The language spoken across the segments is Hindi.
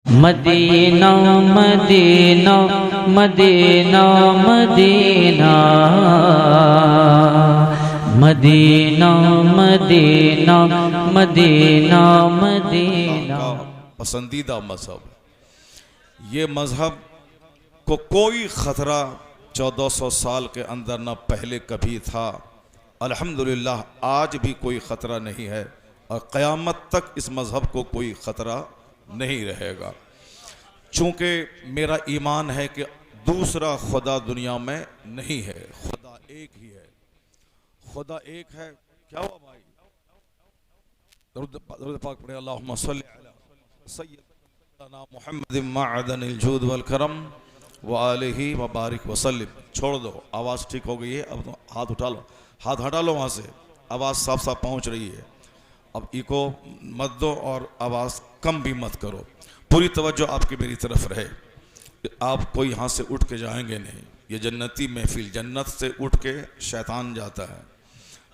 Medina Medina Medina Medina Medina Medina Medina Medina. पसंदीदा मजहब, ये मजहब को कोई ख़तरा 1400 साल के अंदर न पहले कभी था, अल्हम्दुलिल्लाह आज भी कोई ख़तरा नहीं है और क़यामत तक इस मज़हब को कोई ख़तरा नहीं रहेगा। चूँकि मेरा ईमान है कि दूसरा खुदा दुनिया में नहीं है, खुदा एक ही है, खुदा एक है। क्या हुआ भाई? दरूद पाक पढ़े, अल्लाहुम्मा सल्ली अला सय्यिदना मुहम्मद मअदनिल जूद वल करम व आलिहि व बारिक वसल्लिम। छोड़ दो, आवाज़ ठीक हो गई है, अब तो हाथ उठा लो, हाथ हटा लो वहाँ से, आवाज़ साफ साफ पहुँच रही है। अब इको मत दो और आवाज़ कम भी मत करो, पूरी तवज्जो आपकी मेरी तरफ रहे। आप कोई यहाँ से उठ के जाएंगे नहीं, ये जन्नती महफिल, जन्नत से उठ के शैतान जाता है,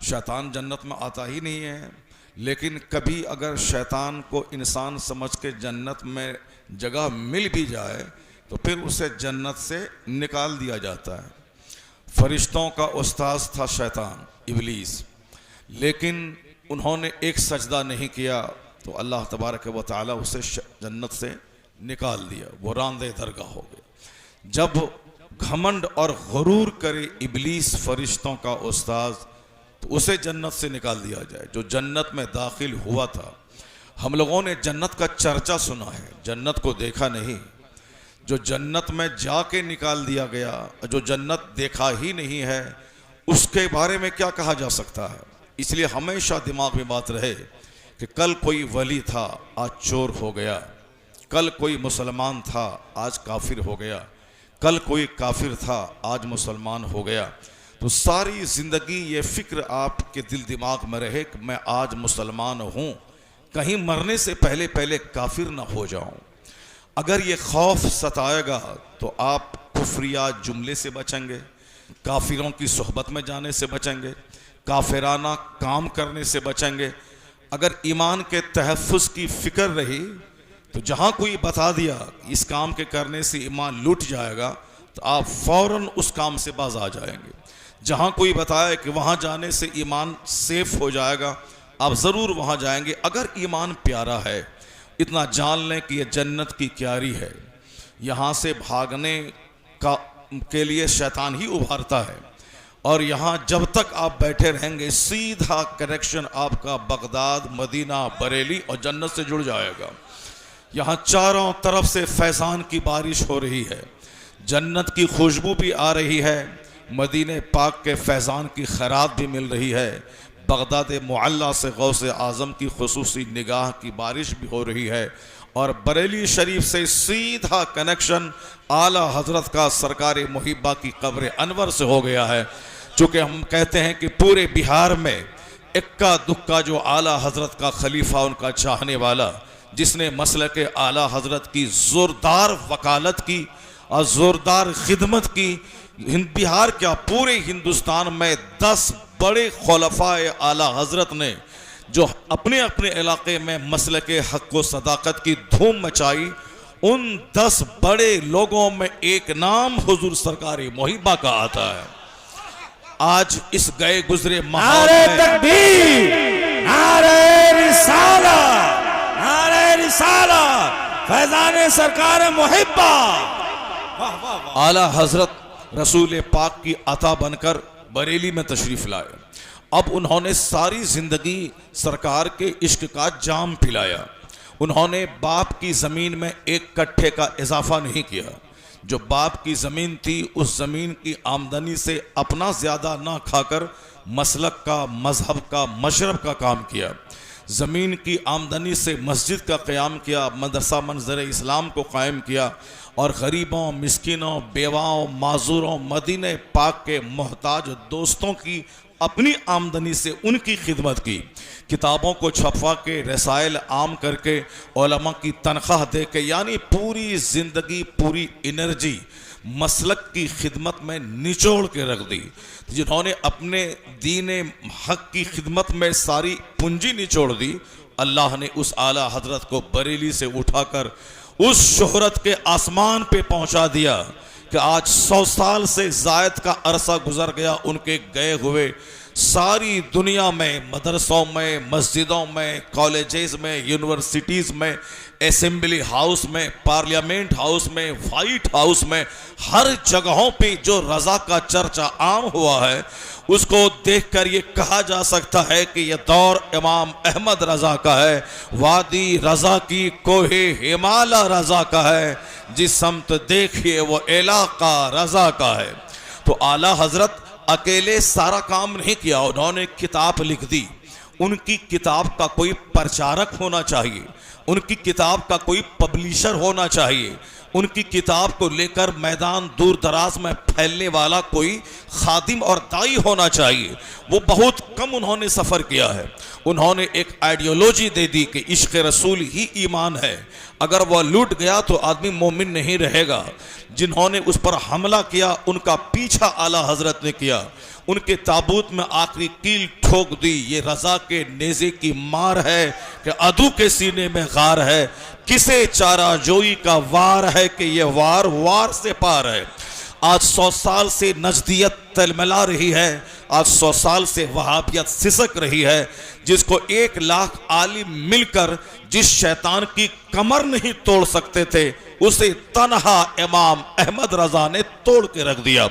शैतान जन्नत में आता ही नहीं है। लेकिन कभी अगर शैतान को इंसान समझ के जन्नत में जगह मिल भी जाए तो फिर उसे जन्नत से निकाल दिया जाता है। फरिश्तों का उस्ताद था शैतान, इब्लीस, लेकिन उन्होंने एक सजदा नहीं किया तो अल्लाह तबारक व तआला उसे जन्नत से निकाल दिया, वो रांदे दरगाह हो गए। जब घमंड और गुरूर करे इब्लीस फरिश्तों का उस्ताद तो उसे जन्नत से निकाल दिया जाए, जो जन्नत में दाखिल हुआ था। हम लोगों ने जन्नत का चर्चा सुना है, जन्नत को देखा नहीं। जो जन्नत में जाके निकाल दिया गया, जो जन्नत देखा ही नहीं है, उसके बारे में क्या कहा जा सकता है। इसलिए हमेशा दिमाग में बात रहे कि कल कोई वली था, आज चोर हो गया, कल कोई मुसलमान था, आज काफिर हो गया, कल कोई काफिर था, आज मुसलमान हो गया। तो सारी ज़िंदगी ये फ़िक्र आपके दिल दिमाग में रहे कि मैं आज मुसलमान हूँ, कहीं मरने से पहले पहले काफिर ना हो जाऊँ। अगर ये खौफ सताएगा तो आप कुफ्रिया जुमले से बचेंगे, काफिरों की सोहबत में जाने से बचेंगे, काफिराना काम करने से बचेंगे। अगर ईमान के तहफ़्फ़ुज़ की फ़िक्र रही तो जहाँ कोई बता दिया इस काम के करने से ईमान लूट जाएगा तो आप फ़ौरन उस काम से बाज आ जाएंगे। जहाँ कोई बताए कि वहाँ जाने से ईमान सेफ हो जाएगा, आप ज़रूर वहाँ जाएंगे। अगर ईमान प्यारा है, इतना जान लें कि यह जन्नत की क्यारी है, यहाँ से भागने के लिए शैतान ही उभारता है और यहाँ जब तक आप बैठे रहेंगे सीधा कनेक्शन आपका बगदाद, मदीना, बरेली और जन्नत से जुड़ जाएगा। यहाँ चारों तरफ से फैज़ान की बारिश हो रही है, जन्नत की खुशबू भी आ रही है, मदीने पाक के फैज़ान की खैरात भी मिल रही है, बगदाद मुअल्ला से गौसे आज़म की खुसूसी निगाह की बारिश भी हो रही है और बरेली शरीफ से सीधा कनेक्शन आला हज़रत का सरकार मुहिब्बा की कब्र अनवर से हो गया है। चूँकि हम कहते हैं कि पूरे बिहार में इक्का दुक्का जो आला हज़रत का खलीफा, उनका चाहने वाला, जिसने मसलक आला हज़रत की ज़ोरदार वकालत की और ज़ोरदार खिदमत की, बिहार क्या पूरे हिंदुस्तान में 10 बड़े खुलफाए आला हज़रत ने जो अपने अपने इलाके में मसलक हक़ व सदाकत की धूम मचाई, उन 10 बड़े लोगों में एक नाम हुजूर सरकार मुहिब्बा का आता है। आज इस गए गुजरे नारे तकबीर, नारे रिसालत, नारे रिसालत, फैज़ान सरकार मुहिब्बा। आला हज़रत रसूल पाक की अता बनकर बरेली में तशरीफ़ लाए। अब उन्होंने सारी ज़िंदगी सरकार के इश्क का जाम पिलाया। उन्होंने बाप की ज़मीन में एक कट्ठे का इजाफा नहीं किया। जो बाप की ज़मीन थी उस ज़मीन की आमदनी से अपना ज़्यादा ना खाकर मसलक का, मज़हब का, मशरब का काम किया। ज़मीन की आमदनी से मस्जिद का क़याम किया, मदरसा मंज़र इस्लाम को कायम किया और गरीबों, मिस्किनों, बेवाओं, माजूरों, मदीने पाक के मोहताज दोस्तों की अपनी आमदनी से उनकी खिदमत की। किताबों को छपवा के, रसाइल आम करके, उलमा की तनख्वाह दे के, यानी पूरी ज़िंदगी, पूरी एनर्जी मसलक की खिदमत में निचोड़ के रख दी। जिन्होंने अपने दीन हक की खिदमत में सारी पूंजी निचोड़ दी, अल्लाह ने उस आला हजरत को बरेली से उठाकर उस शोहरत के आसमान पे पहुंचा दिया कि आज 100 साल से जायद का अरसा गुजर गया उनके गए हुए। सारी दुनिया में मदरसों में, मस्जिदों में, कॉलेजेस में, यूनिवर्सिटीज़ में, असेंबली हाउस में, पार्लियामेंट हाउस में, वाइट हाउस में, हर जगहों पे जो रज़ा का चर्चा आम हुआ है, उसको देखकर ये कहा जा सकता है कि यह दौर इमाम अहमद रज़ा का है, वादी रज़ा की कोहे हिमाला रज़ा का है, जिस समत देखिए वो इलाका रज़ा का है। तो आला हजरत अकेले सारा काम नहीं किया, उन्होंने किताब लिख दी। उनकी किताब का कोई प्रचारक होना चाहिए, उनकी किताब का कोई पब्लिशर होना चाहिए, उनकी किताब को लेकर मैदान दूर दराज में फैलने वाला कोई खादिम और दाई होना चाहिए। वो बहुत कम उन्होंने सफ़र किया है। उन्होंने एक आइडियोलॉजी दे दी कि इश्क़ रसूल ही ईमान है, अगर वह लूट गया तो आदमी मोमिन नहीं रहेगा। जिन्होंने उस पर हमला किया उनका पीछा आला हजरत ने किया, उनके ताबूत में आखिरी कील ठोक दी। ये रज़ा के नेज़े की मार है कि अदू के सीने में गार है, किसे चारा जोई का वार है कि ये वार वार से पार है। आज 100 साल से नजदियत तलमला रही है, आज 100 साल से वहाबियत सिसक रही है, जिसको 1 लाख आलिम मिलकर जिस शैतान की कमर नहीं तोड़ सकते थे, उसे तनहा इमाम अहमद रज़ा ने तोड़ के रख दिया।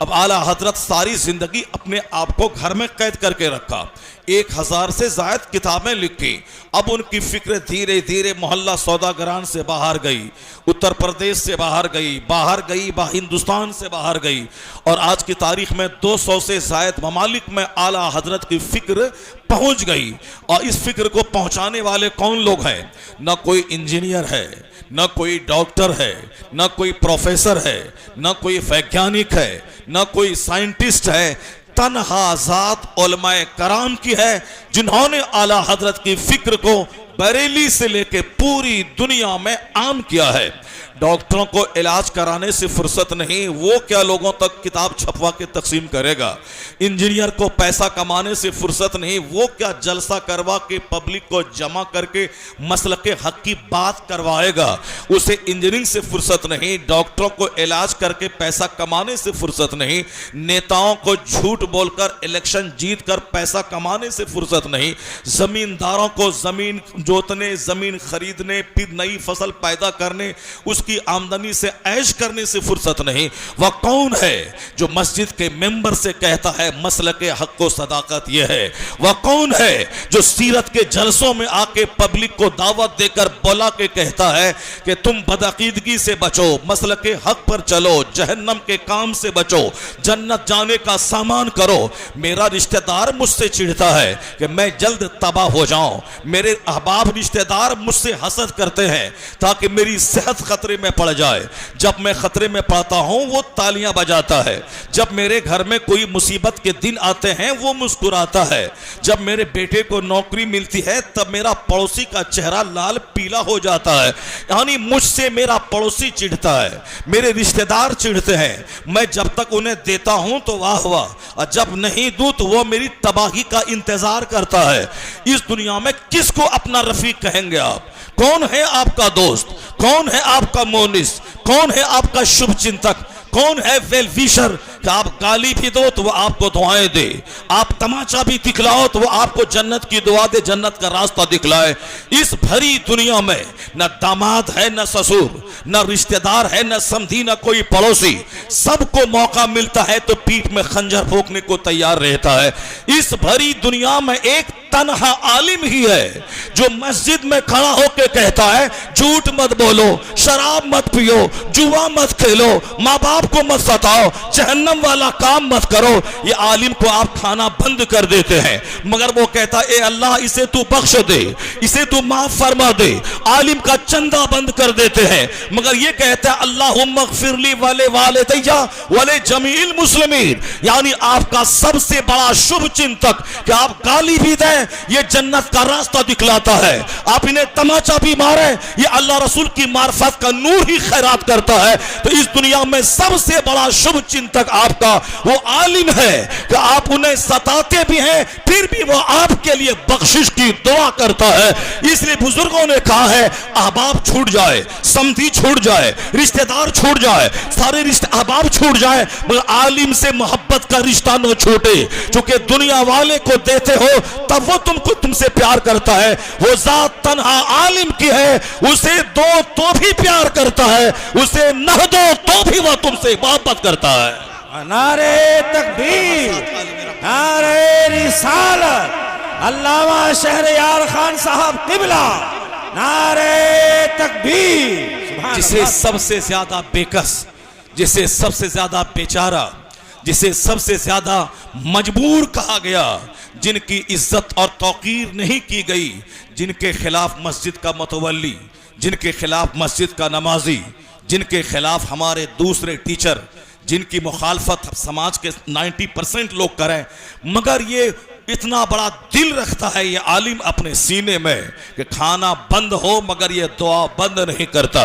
अब आला हजरत सारी जिंदगी अपने आप को घर में कैद करके रखा, 1000 से ज़ायद किताबें लिखी। अब उनकी फिक्र धीरे धीरे मोहल्ला सौदागरान से बाहर गई, उत्तर प्रदेश से बाहर गई, हिंदुस्तान से बाहर गई, और आज की तारीख में 200 से ज़ायद ममालिक में आला हजरत की फिक्र पहुंच गई। और इस फिक्र को पहुंचाने वाले कौन लोग हैं? न कोई इंजीनियर है, न कोई डॉक्टर है, न कोई प्रोफेसर है, न कोई वैज्ञानिक है, न कोई साइंटिस्ट है, तन्हा ज़ात उलमाए कराम की है, जिन्होंने आला हजरत की फिक्र को बरेली से लेके पूरी दुनिया में आम किया है। डॉक्टरों को इलाज कराने से फुर्सत नहीं, वो क्या लोगों तक किताब छपवा के तकसीम करेगा। इंजीनियर को पैसा कमाने से फुर्सत नहीं, वो क्या जलसा करवा के पब्लिक को जमा करके मसल के हक की बात करवाएगा। उसे इंजीनियरिंग से फुर्सत नहीं, डॉक्टरों को इलाज करके पैसा कमाने से फुर्सत नहीं, नेताओं को झूठ बोलकर इलेक्शन जीत कर पैसा कमाने से फुर्सत नहीं, जमींदारों को जमीन जोतने, जमीन खरीदने, फिर नई फसल पैदा करने, उसकी आमदनी से ऐश करने से फुर्सत नहीं। वह कौन है जो मस्जिद के मेंबर से कहता है मसलक के हक को सदाकत यह है? वह कौन है जो सीरत के जलसों में आके पब्लिक को दावत देकर बुला के कहता है कि तुम बदअकीदगी से बचो, मसलक के हक पर चलो, जहन्नम के काम से बचो, जन्नत जाने का सामान करो। मेरा रिश्तेदार मुझसे चिढ़ता है कि मैं जल्द तबाह हो जाऊं, मेरे अहबाब रिश्तेदार मुझसे हसद करते हैं ताकि मेरी सेहत खतरे में पड़ जाए। जब मैं खतरे में पड़ता हूं वो तालियां बजाता है, जब मेरे घर में कोई मुसीबत के दिन आते हैं वो मुस्कुराता है, जब मेरे बेटे को नौकरी मिलती है तब मेरा पड़ोसी का चेहरा लाल पीला हो जाता है। यानी मुझसे मेरा पड़ोसी चिढ़ता है, मेरे रिश्तेदार चिढ़ते हैं। मैं जब तक उन्हें देता हूं तो वाह वाह, और जब नहीं दूं तो वो मेरी तबाही का इंतजार करता है। इस दुनिया में किसको अपना रफीक कहेंगे आप? कौन है आपका दोस्त? कौन है आपका मोनिस? कौन है आपका शुभ चिंतक? कौन है वेल विशर कि आप गाली भी दो तो वो आपको दुआएं दे, आप तमाचा भी दिखलाओ तो वो आपको जन्नत की दुआ दे, जन्नत का रास्ता दिखलाए। इस भरी दुनिया में न दामाद है, न ससुर, न रिश्तेदार है, न समधी, न कोई पड़ोसी। सबको मौका मिलता है तो पीठ में खंजर भोंकने को तैयार रहता है। इस भरी दुनिया में एक तन्हा आलिम ही है जो मस्जिद में खड़ा होकर कहता है झूठ मत बोलो, शराब मत पियो, जुआ मत खेलो, माँ बाप को मत सताओ, जहन्नम वाला काम मत करो। ये आलिम को आप खाना बंद कर देते हैं, मगर वो कहता है ए अल्लाह इसे तू बख्श दे, इसे तू माफ फरमा दे। आलिम का चंदा बंद कर देते हैं, मगर ये कहता है अल्लाहुम्मा ग़फ़िरली वले वालिदैया वले जमील मुस्लिमीन। यानी आपका सबसे बड़ा शुभ चिंतक कि आप गाली भी दें ये जन्नत का रास्ता दिखलाता है, आप इन्हें तमाचा भी मारे ये अल्लाह रसूल की मार्फत का नूर ही खैरात करता है। तो इस दुनिया में सबसे बड़ा शुभ चिंतक आपका वो आलिम है कि आप उन्हें सताते भी हैं, फिर भी वो आपके लिए बख्शिश की दुआ करता है। इसलिए बुजुर्गों ने कहा है अहबाब छूट जाए, समधी छूट जाए, रिश्तेदार छूट जाए, सारे रिश्ते अहबाब छूट जाए, मगर आलिम से मोहब्बत का रिश्ता न छूटे। क्योंकि दुनिया वाले को देते हो तब वो तुमसे प्यार करता है। वो जात तन्हा आलिम की है, उसे दो तो भी प्यार करता है, उसे न दो तो भी वो तुमसे मोहब्बत करता है। नारे तकबीर, नारे रिसालत, अल्लामा शहरयार खान साहब किबला, नारे तकबीर। जिसे सबसे ज्यादा बेकस, जिसे सबसे ज्यादा बेचारा, जिसे सबसे ज्यादा मजबूर कहा गया, जिनकी इज्जत और तौकीर नहीं की गई, जिनके खिलाफ मस्जिद का मुतवल्ली, जिनके खिलाफ मस्जिद का नमाजी, जिनके खिलाफ हमारे दूसरे टीचर, जिनकी मुखालफत समाज के 90% लोग करें, मगर ये इतना बड़ा दिल रखता है ये आलिम अपने सीने में कि खाना बंद हो मगर ये दुआ बंद नहीं करता,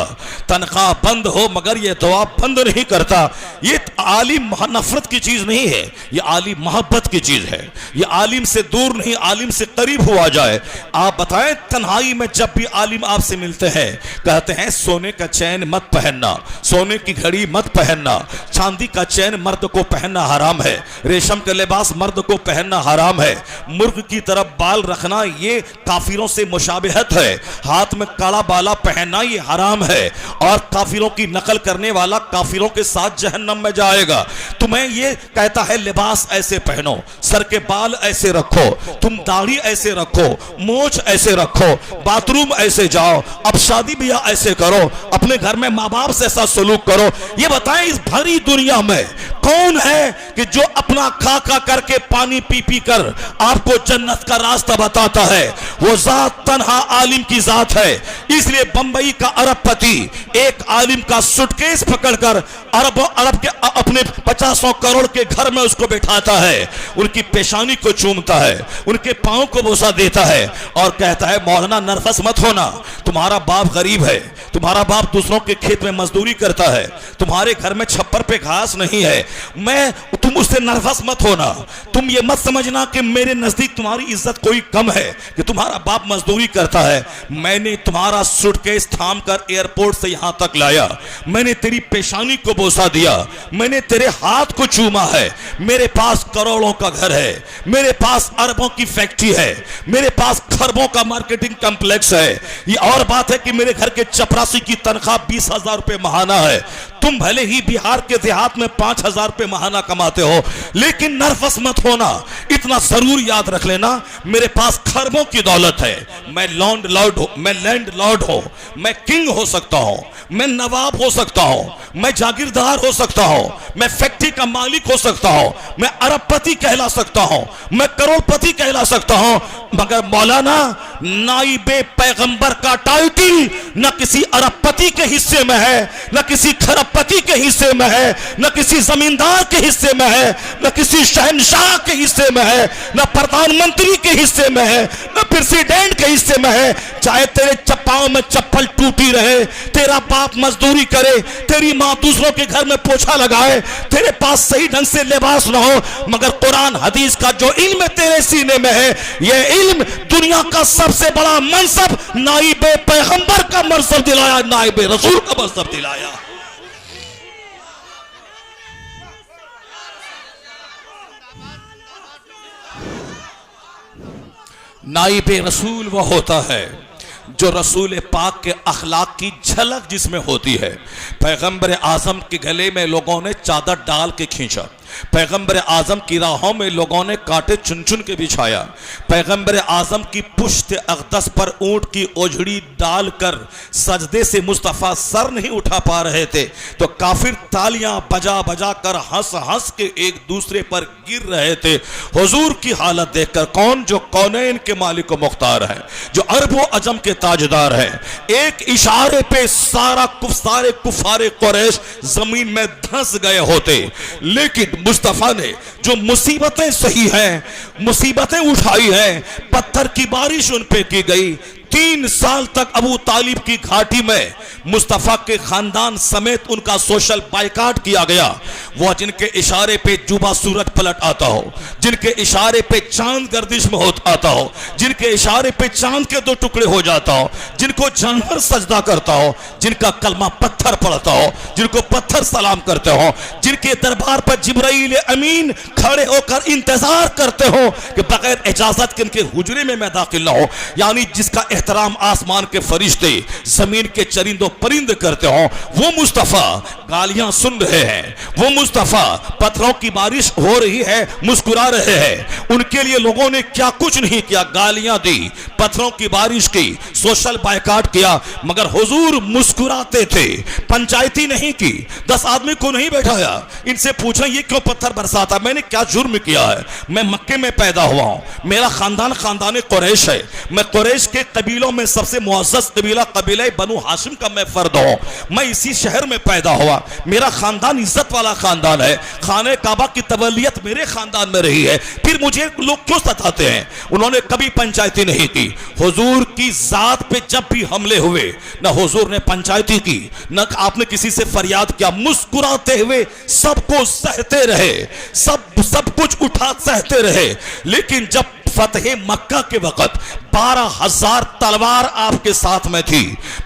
तनख्वाह बंद हो मगर ये दुआ बंद नहीं करता। ये आलिम नफरत की चीज नहीं है, ये आलिम मोहब्बत की चीज है। ये आलिम से दूर नहीं, आलिम से करीब हुआ जाए। आप बताएं, तन्हाई में जब भी आलिम आपसे मिलते हैं कहते हैं सोने का चैन मत पहनना, सोने की घड़ी मत पहनना, चांदी का चैन मर्द को पहनना हराम है, रेशम का लिबास मर्द को पहनना हराम है, मुर्ग की तरफ बाल रखना ये काफिरों से मुशाबिहत है, हाथ में काला बाला पहनना ये हराम है, और काफिरों की नकल करने वाला काफिरों के साथ जहन्नम में जाएगा। तुम्हें ये कहता है लिबास ऐसे पहनो, सर के बाल ऐसे रखो, तुम दाढ़ी ऐसे रखो, मोछ ऐसे रखो, बाथरूम ऐसे जाओ, अब शादी ब्याह ऐसे करो, अपने घर में माँ बाप से ऐसा सलूक करो। ये बताएं इस भरी दुनिया में कौन है कि जो अपना खा खा करके पानी पी पी कर आपको जन्नत का रास्ता बताता है? वो जात तन्हा आलिम की जात है। इसलिए बंबई का अरबपति एक आलिम का सूटकेस पकड़कर अरब के अपने 50 करोड़ के घर में उसको बैठाता है, उनकी पेशानी को चूमता है, उनके पांव को बोसा देता है और कहता है मौलाना नर्वस मत होना, तुम्हारा बाप गरीब है, तुम्हारा बाप दूसरों के खेत में मजदूरी करता है, तुम्हारे घर में छप्पर पे घास नहीं है, तुम उससे नर्वस मत होना, तुम ये मत समझना कि मेरे नजदीक तुम्हारी इज्जत कोई कम है कि तुम्हारा बाप मजदूरी करता है। मैंने तुम्हारा सूटकेस थाम कर एयरपोर्ट से यहां तक लाया, मैंने तेरी पेशानी को बोसा दिया, मैंने तेरे हाथ को चूमा है। मेरे पास करोड़ों का घर है, मेरे पास अरबों की फैक्ट्री है, मेरे पास खरबों का मार्केटिंग कॉम्प्लेक्स है। ये और बात है कि मेरे घर के चपरासी की तनख्वाह 20,000 रुपए महाना है। तुम भले ही बिहार के देहात में 5,000 रुपए महाना कमाते हो, लेकिन नर्वस मत होना, इतना जरूर याद रख लेना मेरे पास खरबों की दौलत है। मैं लैंड लॉर्ड हूं, मैं किंग हो सकता हूं, मैं नवाब हो सकता हूं, मैं जागीरदार हो सकता हूं, मैं फैक्ट्री का मालिक हो सकता हूं, मैं अरबपति कहला सकता हूं, मैं करोड़पति कहला सकता हूं, मगर मौलाना नाइबे पैगंबर का टाइटल न किसी अरबपति के हिस्से में है, न किसी खरबपति के हिस्से में है, न किसी जमींदार के हिस्से में है, न किसी शहनशाह के हिस्से में है, न प्रधानमंत्री के हिस्से में है, न प्रेसिडेंट के हिस्से में है। चाहे तेरे चप्पाओं में चप्पल टूटी रहे, तेरा बाप मजदूरी करे, तेरी माँ दूसरों के घर में पोछा लगाए, तेरे पास सही ढंग से लिबास ना हो, मगर कुरान हदीस का जो इल्म तेरे सीने में है, यह इल्म दुनिया का सबसे बड़ा मनसब नाइबे पैगंबर का मनसब दिलाया, नाइबे रसूल का मनसब दिलाया। नाइबे रसूल वह होता है जो रसूल पाक के अखलाक की झलक जिसमें होती है। पैगंबर आजम के गले में लोगों ने चादर डाल के खींचा, पैगंबर आजम की राहों में लोगों ने कांटे चुन चुन के बिछाया, पैगंबर आजम की पुश्त अक़दस पर ऊंट की ओझड़ी डालकर सजदे से मुस्तफ़ा सर नहीं उठा पा रहे थे तो काफिर तालियां बजा बजा कर हंस हंस के एक दूसरे पर गिर रहे थे। हुजूर की हालत देखकर कौन जो कौनैन के मालिक व मुख्तार है, जो अरब व अजम के ताजदार है, एक इशारे पे सारे कुफारे कुरैश जमीन में धंस गए होते, लेकिन मुस्तफा ने जो मुसीबतें सही हैं, मुसीबतें उठाई हैं, पत्थर की बारिश उन पे की गई। 3 साल तक अबू तालिब की घाटी में मुस्तफा के खानदान समेत उनका सोशल बाइकाट किया गया। वो जिनके इशारे पे जुबा सूरज पलट आता हो, जिनके इशारे पे चांद गर्दिश में आता हो, जिनके इशारे पे चांद के दो टुकड़े हो जाता हो, जिनको जानवर सजदा करता हो, जिनका कलमा पत्थर पड़ता हो, जिनको पत्थर सलाम करते हो, जिनके दरबार पर जिब्राइल अमीन खड़े होकर इंतजार करते हो कि बगैर इजाजत के इनके हुजरे में मैं दाखिल ना हो, यानी जिसका एहतराम आसमान के फरिश्ते जमीन के चरिंदों परिंदे करते हो, वो मुस्तफा गालियां सुन रहे हैं, वो मुस्तफा पत्थरों की बारिश हो रही है मुस्कुरा रहे हैं। उनके लिए लोगों ने क्या कुछ नहीं किया, गालियां दी, पत्थरों की बारिश की, सोशल बायकाट किया, मगर हुजूर मुस्कुराते थे। पंचायती नहीं की, 10 आदमी को नहीं बैठाया, इनसे पूछा ये क्यों पत्थर बरसाता, मैंने क्या जुर्म किया है, मैं मक्के में पैदा हुआ हूं, मेरा खानदान खानदान कुरैश है, मैं कुरैश के कबीलों में सबसे मुअज़्ज़ज़ कबीला कबीला बनु हाशिम का मैं फर्द हूं, मैं इसी शहर में पैदा हुआ, मेरा खानदान इज्जत वाला खानदान है, खाने काबा की तवलियत मेरे खानदान में रही है, फिर मुझे लोग क्यों सताते हैं। उन्होंने कभी पंचायती नहीं की। हुजूर की जात पे जब भी हमले हुए, ना हुजूर ने पंचायती की, ना आपने किसी से फरियाद किया, मुस्कुराते हुए सबको सहते रहे, सब कुछ उठा सहते रहे। लेकिन जब फतह मक्का के वक्त 12,000 तलवार आपके साथ में थी,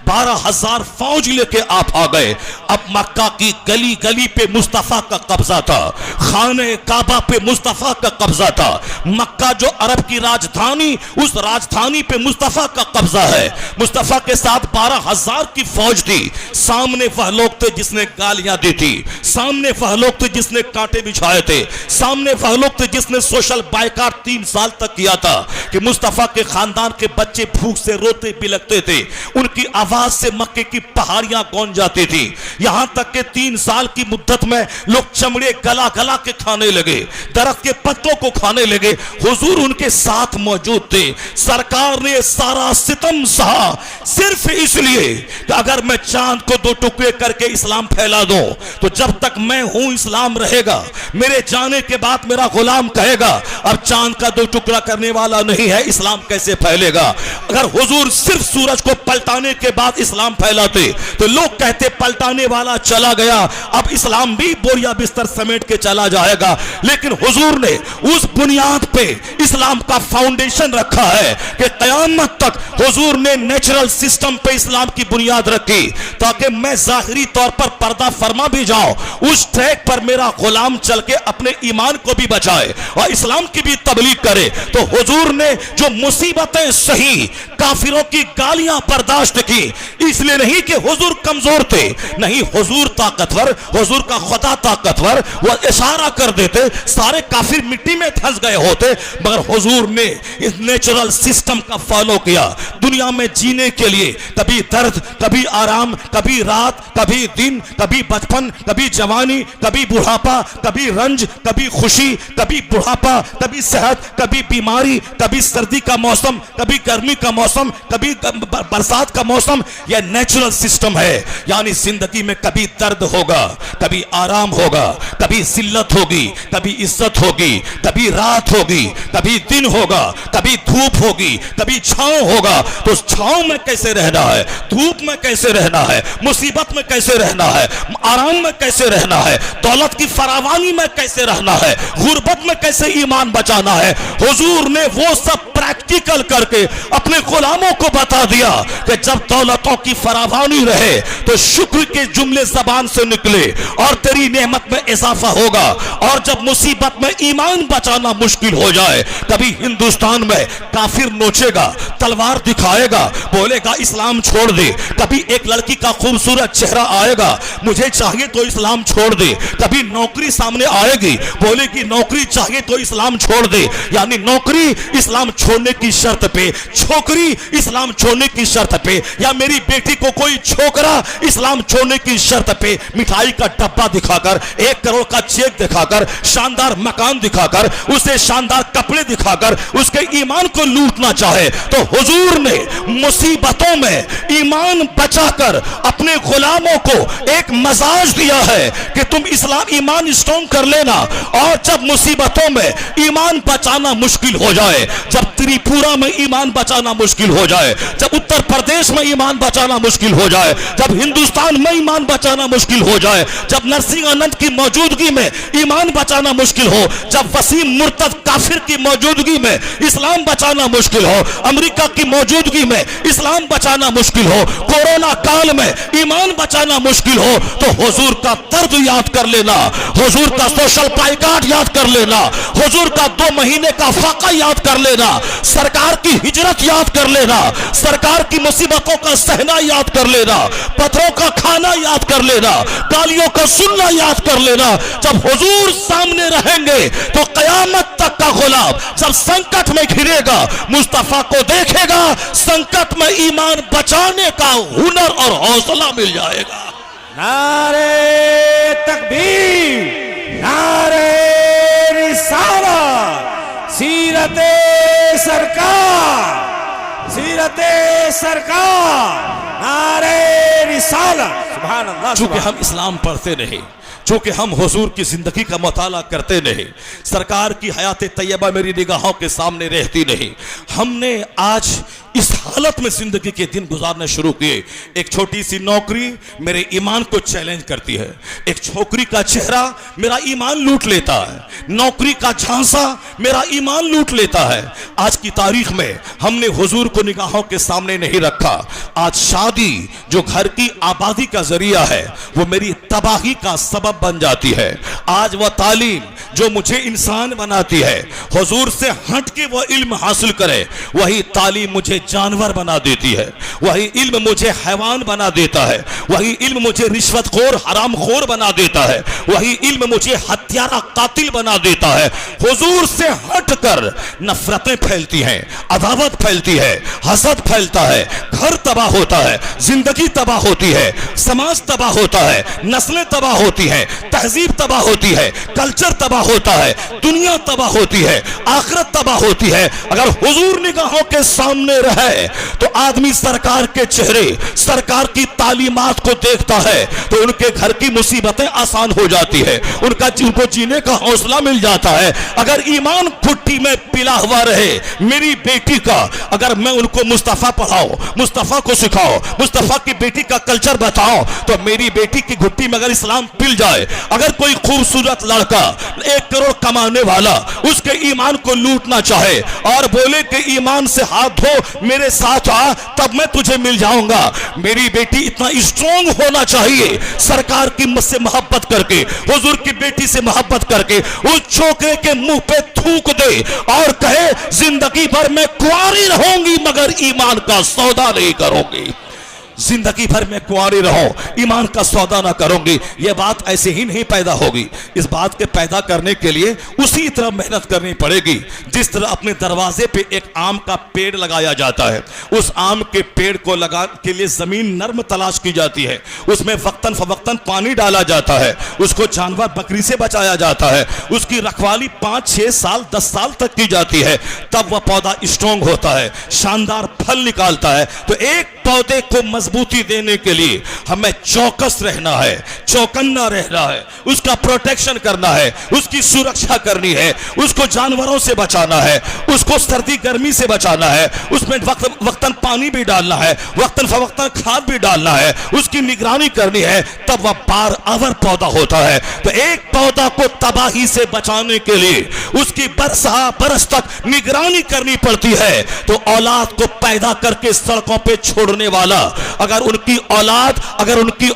12,000 फौज लेके आप आ गए। अब मक्का की गली गली पे मुस्तफा का कब्जा था, खाने काबा पे मुस्तफा का कब्जा था। मक्का जो अरब की राजधानी, उस राजधानी पे मुस्तफा का कब्जा है। मुस्तफा के साथ 12,000 की फौज थी। सामने वह लोग थे जिसने गालियां दी थी, सामने वह लोग थे जिसने कांटे बिछाए थे, सामने वह लोग थे जिसने सोशल बायकाट 3 साल तक किया था कि मुस्तफा के खानदान के बच्चे भूख से रोते बिलखते थे, उनकी आवाज से मक्के की पहाड़ियां गूंज जाती थी। यहां तक कि 3 साल की मुद्दत में लोग चमड़े गला गला के खाने लगे, दरख्त के पत्तों को खाने लगे। हुजूर उनके साथ मौजूद थे। सरकार ने सारा सितम सहा सिर्फ इसलिए कि अगर मैं चांद को 2 टुकड़े करके इस्लाम फैला दूं तो जब तक मैं हूं इस्लाम रहेगा। मेरे जाने के बाद मेरा गुलाम कहेगा अब चांद का 2 टुकड़ा करने वाला नहीं है, इस्लाम कैसे फैलेगा। अगर हुजूर सिर्फ सूरज को पलटाने के बाद इस्लाम फैलाते तो लोग कहते पलटाने वाला चला गया, अब इस्लाम भी बोरिया बिस्तर समेट के चला जाएगा। लेकिन हुजूर ने उस बुनियाद पे इस्लाम का फाउंडेशन रखा है कि कयामत तक हुजूर ने नेचुरल सिस्टम पे इस्लाम की बुनियाद रखी ताकि मैं जाहिरी तौर पर पर्दा फरमा भी जाऊं, उस ट्रैक पर मेरा गुलाम चल के अपने ईमान को भी बचाए और इस्लाम की भी तबलीग करे। तो हुजूर ने जो मुसीबतें सही, काफिरों की गालियां बर्दाश्त की, इसलिए नहीं कि हुजूर कमजोर थे, नहीं, हुजूर ताकतवर, हुजूर का खुदा ताकतवर, वो इशारा कर देते सारे काफिर मिट्टी में धंस गए होते। मगर हुजूर ने इस नेचुरल सिस्टम का फॉलो किया। दुनिया में जीने के लिए कभी दर्द, कभी आराम, कभी रात, कभी दिन, कभी बचपन, कभी जवानी, कभी बुढ़ापा, कभी रंज, कभी खुशी, कभी बुढ़ापा, कभी सेहत, कभी बीमारी, कभी सर्दी का मौसम, कभी गर्मी का मौसम, कभी बरसात का मौसम। यह नेचुरल सिस्टम है। यानी जिंदगी में कभी दर्द होगा, कभी आराम होगा, कभी जिल्लत होगी, कभी इज्जत होगी, कभी रात होगी, कभी दिन होगा, कभी धूप होगी, कभी छांव होगा। तो छांव में कैसे रहना है, धूप में कैसे रहना है, मुसीबत में कैसे रहना है, आराम में कैसे रहना है, दौलत की फरावानी में कैसे रहना है, गुर्बत में कैसे ईमान बचाना है। हुजूर ने वो सब प्रैक्टिकल करके अपने गुलामों को बता दिया कि जब दौलतों की फरावानी रहे तो शुक्र के जुमले जबान से निकले और तेरी नेमत में इजाफा होगा। और जब मुसीबत में ईमान बचाना मुश्किल हो जाए, कभी हिंदुस्तान में काफिर नोचेगा, तलवार दिखाएगा, बोलेगा इस्लाम छोड़ दे। कभी एक लड़की का खूबसूरत चेहरा आएगा, मुझे चाहिए तो इस्लाम छोड़ दे। कभी नौकरी सामने आएगी, बोलेगी नौकरी चाहिए तो इस्लाम छोड़ दे। यानी नौकरी इस्लाम छोड़ने की शर्त पे, छोकरी इस्लाम छोड़ने की शर्त पे, या मेरी बेटी को कोई छोकरा इस्लाम छोड़ने की शर्त पे मिठाई का डब्बा दिखाकर, 1 करोड़ का चेक दिखाकर, शानदार मकान दिखाकर, उसे शानदार कपड़े दिखाकर उसके ईमान को लूटना चाहे। तो हुजूर ने मुसीबतों में ईमान बचाकर अपने गुलामों को एक मजाज दिया है कि तुम इस्लाम ईमान स्ट्रॉन्ग कर लेना। और जब मुसीबतों में ईमान बचाना मुश्किल हो जाए, जब त्रिपुरा में ईमान बचाना मुश्किल हो जाए, जब उत्तर प्रदेश में ईमान बचाना मुश्किल हो जाए, जब हिंदुस्तान में ईमान ईमान बचाना मुश्किल हो जाए, जब नरसिंह आनंद की मौजूदगी में ईमान बचाना मुश्किल हो, जब वसीम मुर्तद काफिर की मौजूदगी में इस्लाम बचाना मुश्किल हो, अमेरिका की मौजूदगी में इस्लाम बचाना मुश्किल हो, कोरोना काल में ईमान बचाना मुश्किल हो, तो हुजूर का दर्द याद कर लेना, हुजूर का सोशल बाइकाट याद कर लेना, हुजूर का 2 महीने का फाका याद कर लेना, सरकार की हिजरत याद कर लेना, सरकार की मुसीबतों का सहना याद कर लेना, पत्थरों का खाना याद कर लेना, गालियों का सुनना याद कर लेना। जब हुजूर सामने रहेंगे तो कयामत तक का गुलाम जब संकट में घिरेगा, मुस्तफा को देखेगा, संकट में ईमान बचाने का हुनर और हौसला मिल जाएगा। नारे तकबीर, नारे रिसालत, सीरते सरकार, सीरते सरकार, नारे रिसालत। सुभान अल्लाह। चूंकि हम इस्लाम पढ़ते नहीं, चूंकि हम हुजूर की जिंदगी का मुताला करते नहीं, सरकार की हयात तैयबा मेरी निगाहों के सामने रहती नहीं, हमने आज इस हालत में जिंदगी के दिन गुजारने शुरू किए। एक छोटी सी नौकरी मेरे ईमान को चैलेंज करती है, एक छोकरी का चेहरा मेरा ईमान लूट लेता है, नौकरी का झांसा मेरा ईमान लूट लेता है। आज की तारीख में हमने हुजूर को निगाहों के सामने नहीं रखा। आज शादी जो घर की आबादी का जरिया है वो मेरी तबाही का सबब बन जाती है। आज वह तालीम जो मुझे इंसान बनाती है, हुजूर से हट के वह इल्म हासिल करे, वही तालीम मुझे जानवर बना देती है, वही इल्म मुझे हैवान बना देता है, वही इल्म मुझे रिश्वतखोर हरामखोर बना देता है, वही इल्म मुझे हत्यारा कातिल बना देता है। हुजूर से हटकर नफरतें फैलती हैं, अदावत फैलती है, हसद फैलता है, घर तबाह होता है, जिंदगी तबाह होती है, समाज तबाह होता है, नस्लें तबाह होती हैं, तहजीब तबाह होती है, कल्चर तबाह होता है, दुनिया तबाह होती है, आखिरत तबाह होती है। अगर हुजूर निगाहों के सामने रहे तो आदमी सरकार के चेहरे, सरकार की तालीमात को देखता है तो उनके घर की मुसीबतें आसान हो जाती है, उनको जीने का हौसला मिल जाता है। अगर ईमान घुट्टी में पिला हुआ रहे मेरी बेटी का, अगर मैं उनको मुस्तफा पढ़ाओ, मुस्तफा को सिखाओ, मुस्तफा की बेटी का कल्चर बताओ, तो मेरी बेटी की घुट्टी में अगर इस्लाम पिल जाए, अगर कोई खूबसूरत लड़का 1 करोड़ कमाने वाला उसके ईमान को लूटना चाहे और बोले कि ईमान से हाथ धो मेरे साथ आ तब मैं तुझे मिल जाऊंगा, मेरी बेटी इतना स्ट्रॉन्ग होना चाहिए सरकार की से मोहब्बत करके, हुजूर की बेटी से मोहब्बत करके उस छोकरे के मुंह पे थूक दे और कहे जिंदगी भर मैं कुंवारी रहूंगी मगर ईमान का सौदा नहीं करूंगी, जिंदगी भर में कुंवारी रहो, ईमान का सौदा ना करूंगी। यह बात ऐसे ही नहीं पैदा होगी। इस बात के पैदा करने के लिए उसी तरह मेहनत करनी पड़ेगी जिस तरह अपने दरवाजे पे एक आम का पेड़ लगाया जाता है। उस आम के पेड़ को लगा के लिए जमीन नर्म तलाश की जाती है, उसमें वक्तन फवक्तन पानी डाला जाता है, उसको जानवर बकरी से बचाया जाता है, उसकी रखवाली 5-6 साल 10 साल तक की जाती है, तब वह पौधा स्ट्रॉन्ग होता है, शानदार फल निकालता है। तो एक पौधे को मजबूती देने के लिए हमें चौकस रहना है, चौकन्ना रहना है, उसका प्रोटेक्शन करना है, उसकी सुरक्षा करनी है, उसको जानवरों से बचाना है, उसको सर्दी गर्मी से बचाना है, उसमें वक्तन पानी भी डालना है, वक्तन फवक्तन खाद भी डालना है, उसकी निगरानी करनी है, तब वह बार आवर पौधा होता है। तो एक पौधा को तबाही से बचाने के लिए उसकी बरस तक निगरानी करनी पड़ती है। तो औलाद को पैदा करके सड़कों पे छोड़ने वाला अगर उनकी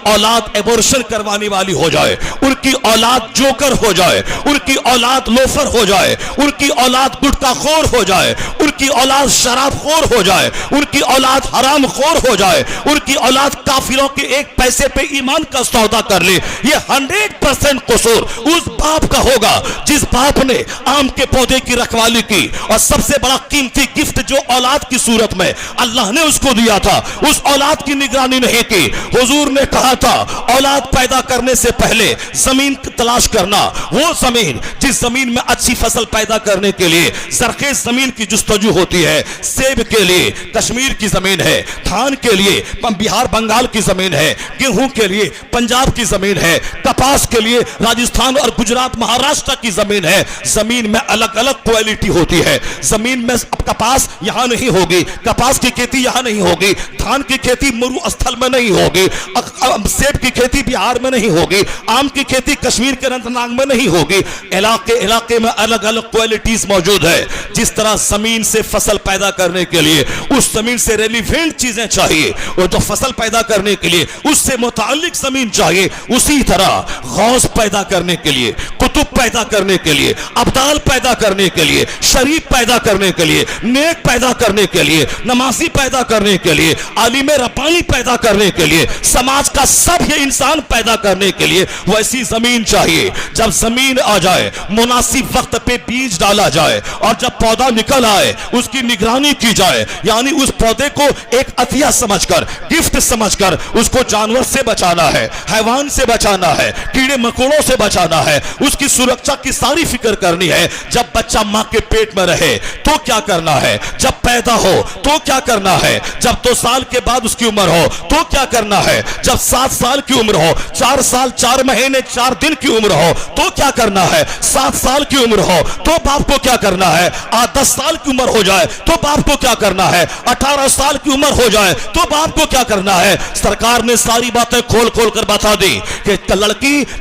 औलाद एबॉर्शन करवाने वाली हो जाए, उनकी औलाद जोकर हो जाए, उनकी औलाद लोफर हो जाए, उनकी औलाद गुटखाखोर हो जाए, उनकी औलाद शराबखोर हो जाए, उनकी औलाद हरामखोर हो जाए, उनकी औलाद काफिरों के एक पैसे पे ईमान का सौदा कर ले, ये 100% कसूर उस बाप का होगा जिस बाप ने आम के पौधे की रखवाली की और सबसे बड़ा कीमती गिफ्ट जो औलाद की सूरत में अल्लाह ने उसको दिया था, उस औलाद की निगरानी नहीं की। हुजूर ने कहा था औलाद पैदा करने से पहले जमीन तलाश करना, वो जमीन जिस जमीन में अच्छी फसल पैदा करने के लिए सरखेज जमीन की जुस्तजू होती है। सेब के लिए कश्मीर की जमीन है, धान के लिए बिहार बंगाल की जमीन है, गेहूं के लिए पंजाब की जमीन है, कपास के लिए राजस्थान और गुजरात महाराष्ट्र की जमीन है। जमीन में अलग अलग क्वालिटी होती है। जमीन में अब कपास यहां नहीं होगी, कपास की खेती यहां नहीं होगी, धान की खेती मरु स्थल में नहीं होगी, सेब की खेती बिहार में नहीं होगी, आम की खेती कश्मीर के अनंतनाग में नहीं होगी। इलाके इलाके में अलग अलग क्वालिटीज मौजूद है। जिस तरह जमीन से फसल पैदा करने के लिए उस जमीन से रेलिवेंट चीजें चाहिए, और जो फसल पैदा करने के लिए उससे मुताल्लिक जमीन चाहिए, उसी तरह गौस पैदा करने के लिए, कुतुब पैदा करने के लिए, अब्दाल पैदा करने के लिए, शरीफ पैदा करने के लिए, नेक पैदा करने के लिए, नमाजी पैदा करने के लिए, आलिम रब्बानी पैदा करने के लिए, समाज का सभ्य इंसान पैदा करने के लिए वैसी जमीन चाहिए। जब जमीन आ जाए, मुनासिब वक्त पे बीज डाला जाए, और जब पौधा निकल आए उसकी निगरानी की जाए, यानी उस पौधे को एक अतिया समझकर, गिफ्ट समझकर उसको जानवर से बचाना है, हैवान से बचाना है, कीड़े मकोड़ों से बचाना है, उसकी सुरक्षा की सारी फिक्र करनी है। जब बच्चा मां के पेट में रहे तो क्या करना है, जब पैदा हो तो क्या करना है, जब 2 साल के बाद उसकी उम्र हो तो क्या करना है, जब 7 साल की उम्र हो, 4 साल 4 महीने 4 दिन की उम्र हो तो क्या करना है, 7 साल की उम्र हो तो बाप को क्या करना है, 10 साल की उम्र हो जाए तो बाप को क्या करना है, 18 साल की उम्र हो जाए तो बाप को क्या करना है। सरकार ने सारी बातें खोल खोल कर बता दी कि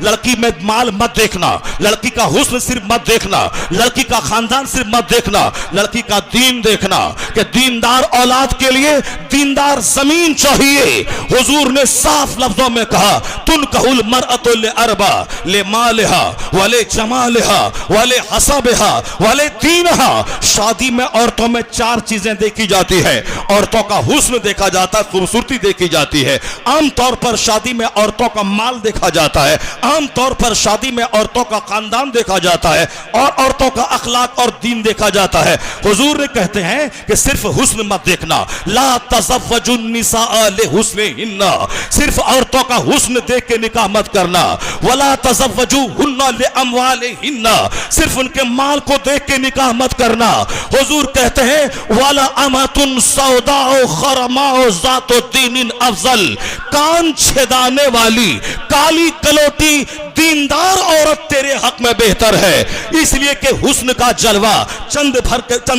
लड़की में माल मत देखना, लड़की का हुस्न सिर्फ मत देखना, लड़की का खानदान सिर्फ मत देखना, लड़की का दीन देखना, कि दीनदार औलाद के लिए दीनदार जमीन चाहिए। हुजूर ने साफ लफ्जों में कहा, तुन कहूल मरअतु ले अरबा ले मालिहा वले जमालिहा वले हसबिहा वले दीनहा। शादी में औरतों में 4 चीजें देखी जाती है। औरतों का हुस्न देखा जाता है, खूबसूरती देखी जाती है। आमतौर पर शादी में औरतों का माल देखा जाता है, आमतौर पर शादी में औरतों का खानदान देखा जाता है, और औरतों का अखलाक और दीन देखा जाता है। हुजूर ने कहते हैं कि सिर्फ हुस्न मत देखना, ला तज़व्वजुन निसाअ लिहुस्निहिन्ना, सिर्फ औरतों का हुस्न देख के निकाह मत करना। वला तज़व्वजुहुन्ना लिअमवालिहिन्ना, सिर्फ उनके माल को देख के निकाह मत करना। हुजूर कहते हैं वाला अमतुन सौदाओ खरमाओ ज़ातो दीनिन अफजल, कान छेदाने वाली काली कलोटी दीनदार औरत तेरे हक में बेहतर है, इसलिए कि हुस्न का जलवा चंद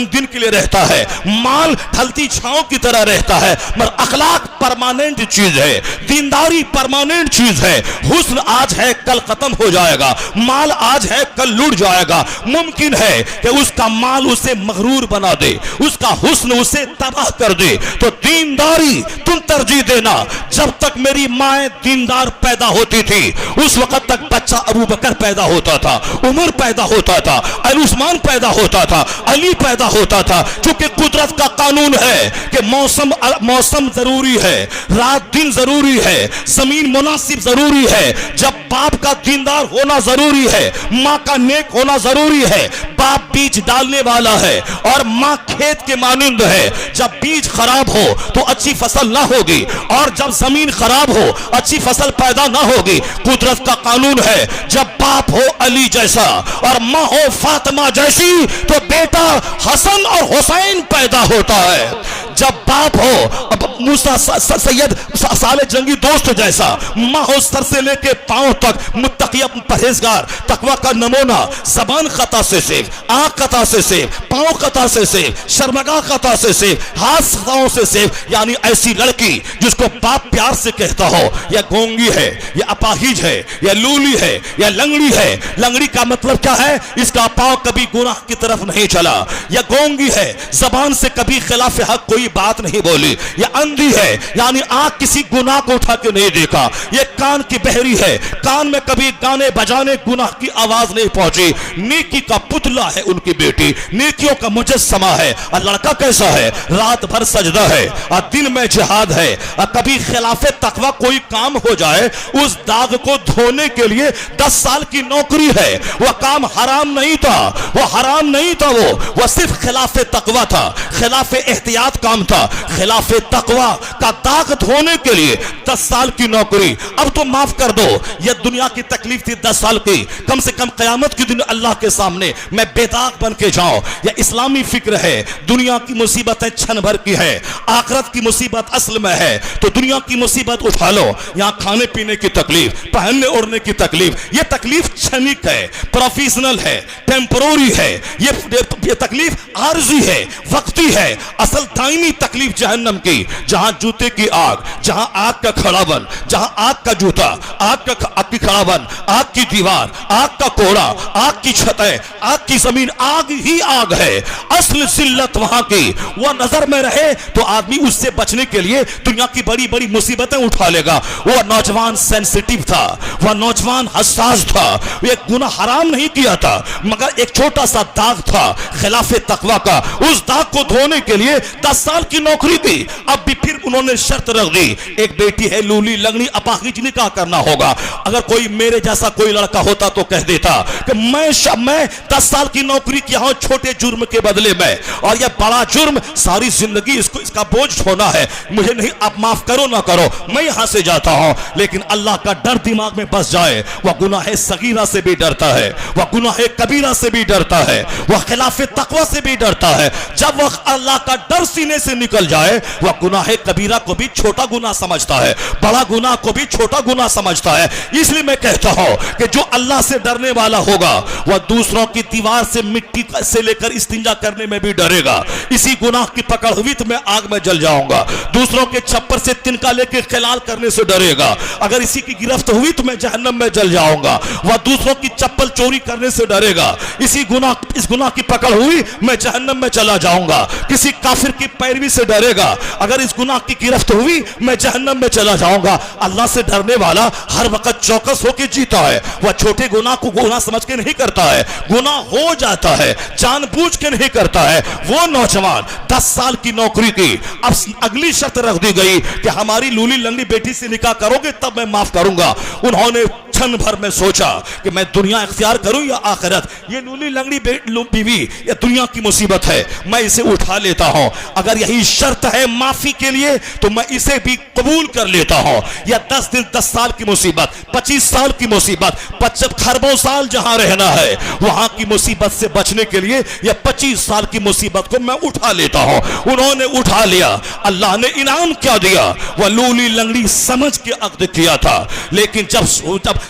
दिन के लिए रहता है, माल ढलती छांव की तरह रहता है, मगर अखलाक परमानेंट चीज है, दीनदारी परमानेंट चीज है। हुस्न आज है कल खत्म हो जाएगा, माल आज है कल लुट जाएगा। मुमकिन है कि उसका माल उसे मगरूर बना दे, उसका हुस्न उसे तबाह कर दे। तो दीनदारी तुम तरजीह देना। जब तक मेरी माएं दीनदार पैदा होती थी उस वक्त तक बच्चा अबू बकर पैदा होता था, उमर पैदा होता था, उस्मान पैदा होता था, अली पैदा होता था। क्योंकि कुदरत का कानून है कि मौसम जरूरी है, रात दिन जरूरी है, जमीन मुनासिब जरूरी है। जब बाप का दीनदार होना जरूरी है, माँ का नेक होना जरूरी है। बाप बीज डालने वाला है और माँ खेत के मानिंद है। जब बीज खराब हो तो अच्छी फसल ना होगी, और जब जमीन खराब हो अच्छी फसल पैदा ना होगी। कुदरत का कानून है, जब बाप हो अली जैसा और माँ हो फातिमा जैसी तो बेटा हसन और हुसैन पैदा होता है। जब बाप हो मूसा सैयद साले जंगी दोस्त जैसा, माँ हो सर से लेके पांव तक मुत्तकी परहेजगार, तकवा का नमूना, जबान खता से सेव, आंख खता से सेव, पांव खता से सेव, शर्मगा खता से सेव, हाथ खताओं से सेव। यानी ऐसी लड़की जिसको बाप प्यार से कहता हो, या गोंगी है, या अपाहिज है, या लूली है, या लंगड़ी है। लंगड़ी का मतलब क्या है? इसका पांव कभी गुनाह की तरफ नहीं चला। या गोंगी है, जबान से कभी खिलाफ हक कोई बात नहीं बोली। या अंधी है, यानी आंख किसी गुनाह को उठा के नहीं देखा। ये कान की बहरी है, कान में कभी गाने बजाने गुनाह की आवाज नहीं पहुंची। नेकी का पुतला है उनकी बेटी, नेकियों का मुजस्समा है। और लड़का कैसा है? रात भर सजदा है और दिन में जिहाद है। और कभी खिलाफे तकवा कोई काम हो जाए, उस दाग को धोने के लिए 10 साल की नौकरी है। वह काम हराम नहीं था, वो हराम नहीं था, वो सिर्फ खिलाफे तकवा था, खिलाफे एहतियात काम था। खिलाफे तकवा का दाग धोने के लिए 10 साल की नौकरी। अब तो माफ कर दो, यह दुनिया की तकलीफ थी 10 साल की, कम से कम कयामत के दिन अल्लाह के सामने मैं बेदाग बन के जाऊं। यह इस्लामी फिक्र है। दुनिया की मुसीबतें क्षण भर की है, आखिरत की मुसीबत असल में है। तो दुनिया की मुसीबत उठा लो, यहाँ खाने पीने की तकलीफ, पहनने ओढ़ने की तकलीफ, ये तकलीफ क्षणिक है, प्रोफेशनल है, टेम्पररी है। ये तकलीफ आर्जी है, वक्ती है। असल दायमी इतनी तकलीफ जहन्नम की, जहां जूते की आग, जहां आग का खड़ावन, जहां आग का जूता, आग की खड़ावन, आग की दीवार, आग का कोड़ा, आग की छतें, आग की जमीन, आग ही आग है। असल जिल्लत वहां की वह नजर में रहे तो आदमी उससे बचने के लिए दुनिया की बड़ी बड़ी मुसीबतें उठा लेगा। वह नौजवान सेंसिटिव था, वह नौजवान हसास था, वह एक गुनाह हराम नहीं किया था, मगर एक छोटा सा दाग था खिलाफे तकवा का। उस दाग को धोने के लिए 10 साल की नौकरी दी। अब भी फिर उन्होंने शर्त रख दी, एक बेटी है लूली लंगड़ी, अपाहिज निकाह करना होगा। अगर कोई मेरे जैसा कोई लड़का होता तो कह देता कि मैं 10 साल की नौकरी किया हूं छोटे जुर्म के बदले में, और यह बड़ा जुर्म, सारी जिंदगी इसका बोझ ढोना है, मुझे नहीं, अब माफ करो ना करो, मैं यहां से जाता हूं। लेकिन अल्लाह का डर दिमाग में बस जाए, वह गुनाह सगीरा से भी डरता है, वह गुनाह कबीरा से भी डरता है, वह खिलाफे तकवा से भी डरता है। जब वह अल्लाह का डर सीने से निकल जाए, वह गुनाह कबीरा को भी छोटा गुनाह समझता है, बड़ा गुनाह को भी छोटा गुनाह समझता है। इसलिए मैं कहता हूं कि जो अल्लाह से डरने वाला होगा वह दूसरों की दीवार से मिट्टी से लेकर इस्तिंजा करने में भी डरेगा। इसी गुनाह की पकड़ हुई तो मैं आग में जल जाऊंगा। दूसरों के छप्पर से तिनका लेकर खिलाल करने से डरेगा, अगर इसी की गिरफ्त हुई तो मैं जहन्नम में जल जाऊंगा। वह दूसरों की चप्पल चोरी करने से डरेगा, इस गुनाह की पकड़ हुई मैं जहन्नम में चला जाऊंगा। किसी काफिर की पैरवी से डरेगा, अगर इस गुनाह की गिरफ्त हुई मैं जहन्नम में चला जाऊंगा। अल्लाह से डरने वाला हर वक्त चौकस होकर जीता है, वह छोटे गुनाह को गुनाह समझ के नहीं करता है, गुनाह हो जाता है, जानबूझ के नहीं करता है। वो नौजवान 10 साल की नौकरी की, अब अगली शर्त रख दी गई कि हमारी लूली लंगड़ी बेटी से निकाह करोगे तब मैं माफ करूंगा। उन्होंने क्षण भर में सोचा कि मैं दुनिया इख्तियार करूं या आखिरत। ये लूली लंगड़ी बीवी ये दुनिया की मुसीबत है, मैं इसे उठा लेता हूं। अगर यही शर्त है माफी के लिए तो मैं इसे भी कबूल कर लेता हूं। या 10 दिन 10 साल की मुसीबत, 25 साल की मुसीबत, 25 खरबों साल जहां रहना है वहां की मुसीबत से बचने के लिए या 25 साल की मुसीबत को मैं उठा लेता हूं। उन्होंने उठा लिया। अल्लाह ने इनाम क्या दिया? वह लूली लंगड़ी समझ के अक़्द किया था, लेकिन जब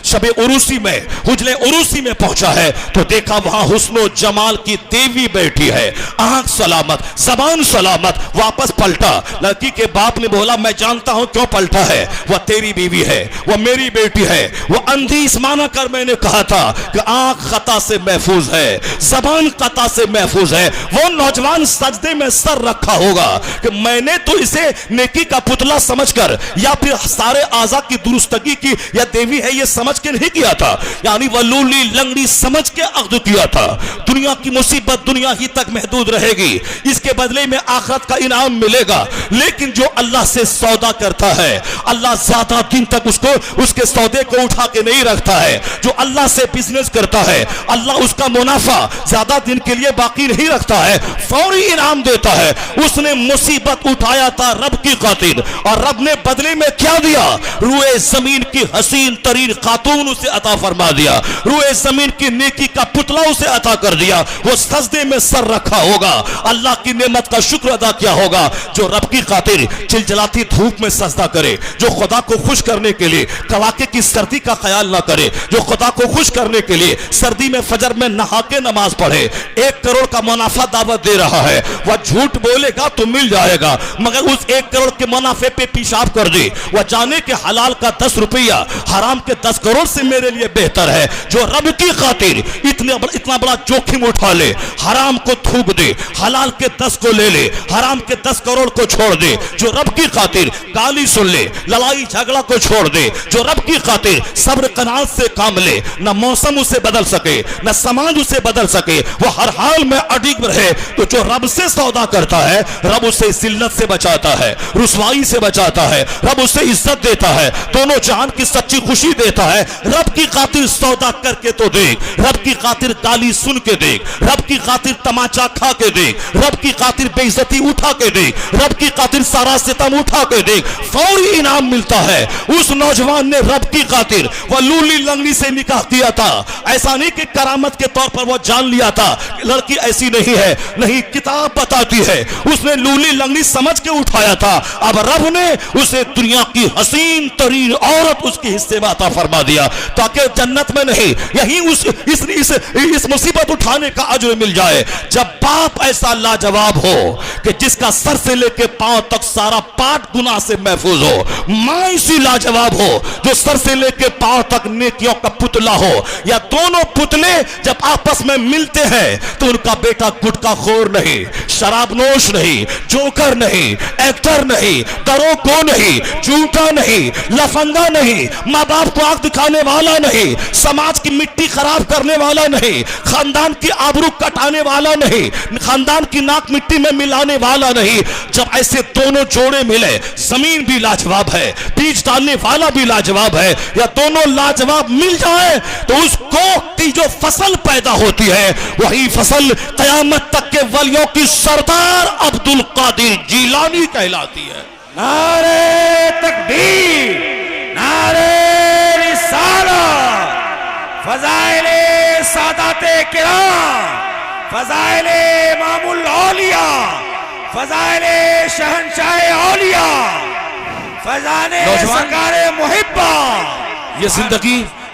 शबे उरूसी में, हुजले उरूसी में पहुंचा है तो देखा वहां हुस्नो जमाल की देवी बैठी है, आंख सलामत, जबान सलामत। वापस पलटा, लड़की के बाप ने बोला मैं जानता हूं क्यों पलटा है, वह तेरी बीवी है, वह मेरी बेटी है। वह अंधी इस माना कर मैंने कहा था कि आंख खता से महफूज है, जबान खता से महफूज है। वो नौजवान सजदे में सर रखा होगा कि मैंने तो इसे नेकी का पुतला समझकर या फिर सारे आज़ा की दुरुस्तगी की या देवी है ये समझ के नहीं किया था, यानी वह लूली लंगड़ी समझ के अक़्द किया था। दुनिया की मुसीबत दुनिया ही तक महदूद रहेगी, इसके बदले में आखिरत का इनाम मिलेगा। लेकिन जो अल्लाह से सौदा करता है, अल्लाह ज्यादा दिन तक उसके सौदे को उठा के नहीं रखता है। जो अल्लाह से बिजनेस करता है, अल्लाह उसका मुनाफा ज्यादा दिन के लिए बाकी नहीं रखता है, फौरी इनाम देता है। उसने मुसीबत उठाया था रब की खातिर, और रब ने बदले में क्या दिया? रूए जमीन की हसीन तरीन खातून उसे अता फरमा दिया, रूए जमीन की नेकी का पुतला उसे अता कर दिया। वो सजदे में सर रखा होगा, अल्लाह की नेमत का शुक्र अदा किया होगा। जो रब की खातिर चिलचिलाती धूप में सजदा करे, जो खुदा को खुश करने के लिए कड़ाके की सर्दी का ख्याल ना करे, जो खुदा को खुश करने के लिए सर्दी में फजर में नहा के नमाज पढ़े, 1 करोड़ का मुनाफा दावत दे रहा है। वह झूठ बोलेगा तो मिल जाएगा, मगर उस 1 करोड़ के मुनाफे पे पेशाब कर दे, वह जाने के हलाल का 10 रुपया हराम के 10 करोड़ से मेरे लिए बेहतर है। जो रब की खातिर इतना बड़ा जोखिम उठा ले, हराम को थूक दे, हलाल के 10 को ले ले, हराम के 10 करोड़ को छोड़ दे। जो रब की खातिर गाली सुन ले, लड़ाई झगड़ा को छोड़ दे, जो रब की खातिर सब्र कनात से काम ले, न मौसम उसे बदल सके, न समाज उसे बदल सके, वो हर हाल में अडिग रहे। तो जो रब से सौदा करता है, रब उसे जिल्लत से बचाता है, रुसवाई से बचाता है, रब उसे इज्जत देता है, दोनों जहान की सच्ची खुशी देता है। रब की खातिर सौदा करके तो देख, रब की खातिर गाली सुन के देख, रब की खातिर तमाचा खा के देख, रब की खातिर बेइज्जती उठा के देख, रब की खातिर सारा सितम उठा के देख, फौरी इनाम मिलता है। उस नौजवान ने रब की खातिर वह लूली लंगड़ी से निकाह किया था। ऐसा नहीं कि करामत के तौर पर वह जान लिया था लड़की ऐसी नहीं है, नहीं, किताब बताती है उसने लूली लंगड़ी समझ के उठाया था। अब रब ने उसे दुनिया की हसीन तरीन औरत उसके हिस्से में अता फरमा दिया ताकि जन्नत में नहीं, यही इस मुसीबत उठाने का अजर मिल जाए। जब बाप ऐसा लाजवाब हो कि जिसका सर से लेके पांव तक सारा पाठ गुनाह से महफूज हो, मां इसी लाजवाब हो जो सर से लेके पांव तक नेकियों का पुतला हो, या दोनों पुतले जब आपस में मिलते हैं तो उनका बेटा गुटखा खोर नहीं, शराबनोश नहीं, जोकर नहीं, एक्टर नहीं, दरोगो नहीं, झूठा नहीं, लफंगा नहीं, माँ बाप को आंख दिखाने वाला नहीं, समाज की मिट्टी खराब करने वाला नहीं, खानदान की आबरू कटाने वाला नहीं, खानदान की नाक मिट्टी में मिलाने वाला नहीं। जब ऐसे दोनों जोड़े मिले, जमीन भी लाजवाब है, बीज डालने वाला भी लाजवाब है, या दोनों लाजवाब मिल जाए तो उसको की जो फसल पैदा होती है वही फसल कयामत तक के वलियों की सरदार अब्दुल कादिर जीलानी कहलाती है। नारे तकबीर, नारे रिसालत, फज़ाइले सादाते किराम, फज़ाइले इमामुल औलिया, फज़ाइले शहंशाहे औलिया, फज़ाने सरकारे मुहिब्बा।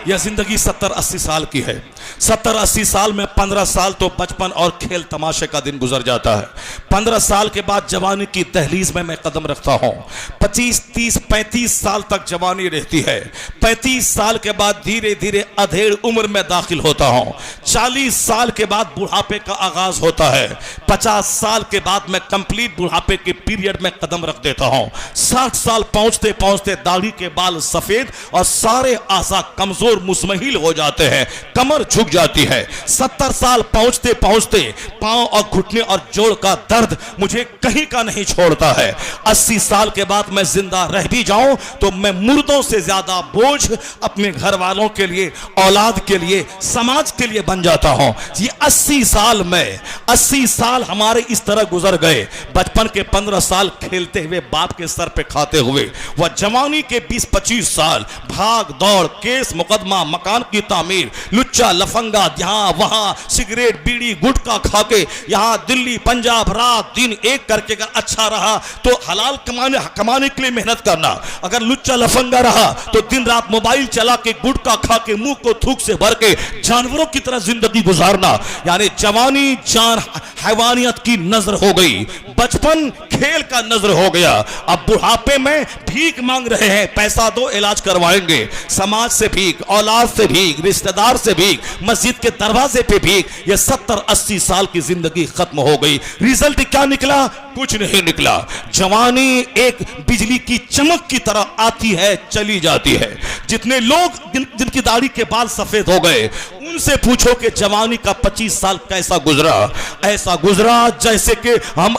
यह जिंदगी 70-80 साल की है। 70-80 साल में 15 साल तो बचपन और खेल तमाशे का दिन गुजर जाता है। 15 साल के बाद जवानी की दहलीज में मैं कदम रखता हूं। 25, 30, 35 साल तक जवानी रहती है। 35 साल के बाद धीरे धीरे अधेड़ उम्र में दाखिल होता हूं। 40 साल के बाद बुढ़ापे का आगाज होता है। 50 साल के बाद मैं कंप्लीट बुढ़ापे के पीरियड में कदम रख देता हूं। 60 साल पहुंचते पहुंचते दाढ़ी के बाल सफेद और सारे आज़ा कमजोर मुस्महिल हो जाते हैं, कमर झुक जाती है। 70 साल पहुंचते पहुंचते पांव और घुटने और जोड़ का दर्द मुझे कहीं का नहीं छोड़ता है। 80 साल के बाद मैं जिंदा रह भी जाऊं तो मैं मुर्दों से ज्यादा बोझ अपने घर वालों के लिए, औलाद के लिए, समाज के लिए बन जाता हूं। ये 80 साल में 80 साल हमारे इस तरह गुजर गए। बचपन के 15 साल खेलते हुए बाप के सर पे खाते हुए, वह जवानी के 20-25 साल भाग दौड़, केस मुकदमा, मकान की तामीर, लुच्चा लफंगा, यहाँ वहां सिगरेट बीड़ी गुटखा खाके, यहाँ दिल्ली पंजाब रात दिन एक करके अगर अच्छा रहा तो हलाल कमाने के लिए मेहनत करना, अगर लुच्चा लफंगा रहा तो दिन रात मोबाइल चला के गुटखा खा के मुंह को थूक से भर के जानवरों की तरह जिंदगी गुजारना। यानी जवानी जान हैवानियत की नजर हो गई, बचपन खेल का नजर हो गया। अब बुढ़ापे में भीख मांग रहे हैं, पैसा दो इलाज करवाएंगे। समाज से भीख, औलाद से भीख, रिश्तेदार से भीख, मस्जिद के दरवाजे पे भीख। ये 70-80 साल की जिंदगी खत्म हो गई। रिजल्ट क्या निकला? कुछ नहीं निकला। जवानी एक बिजली की चमक की तरह आती है, चली जाती है। जितने लोग जिनकी दाढ़ी के बाल सफेद हो गए उनसे पूछो कि जवानी का 25 साल कैसा गुजरा। ऐसा गुजरा जैसे कि हम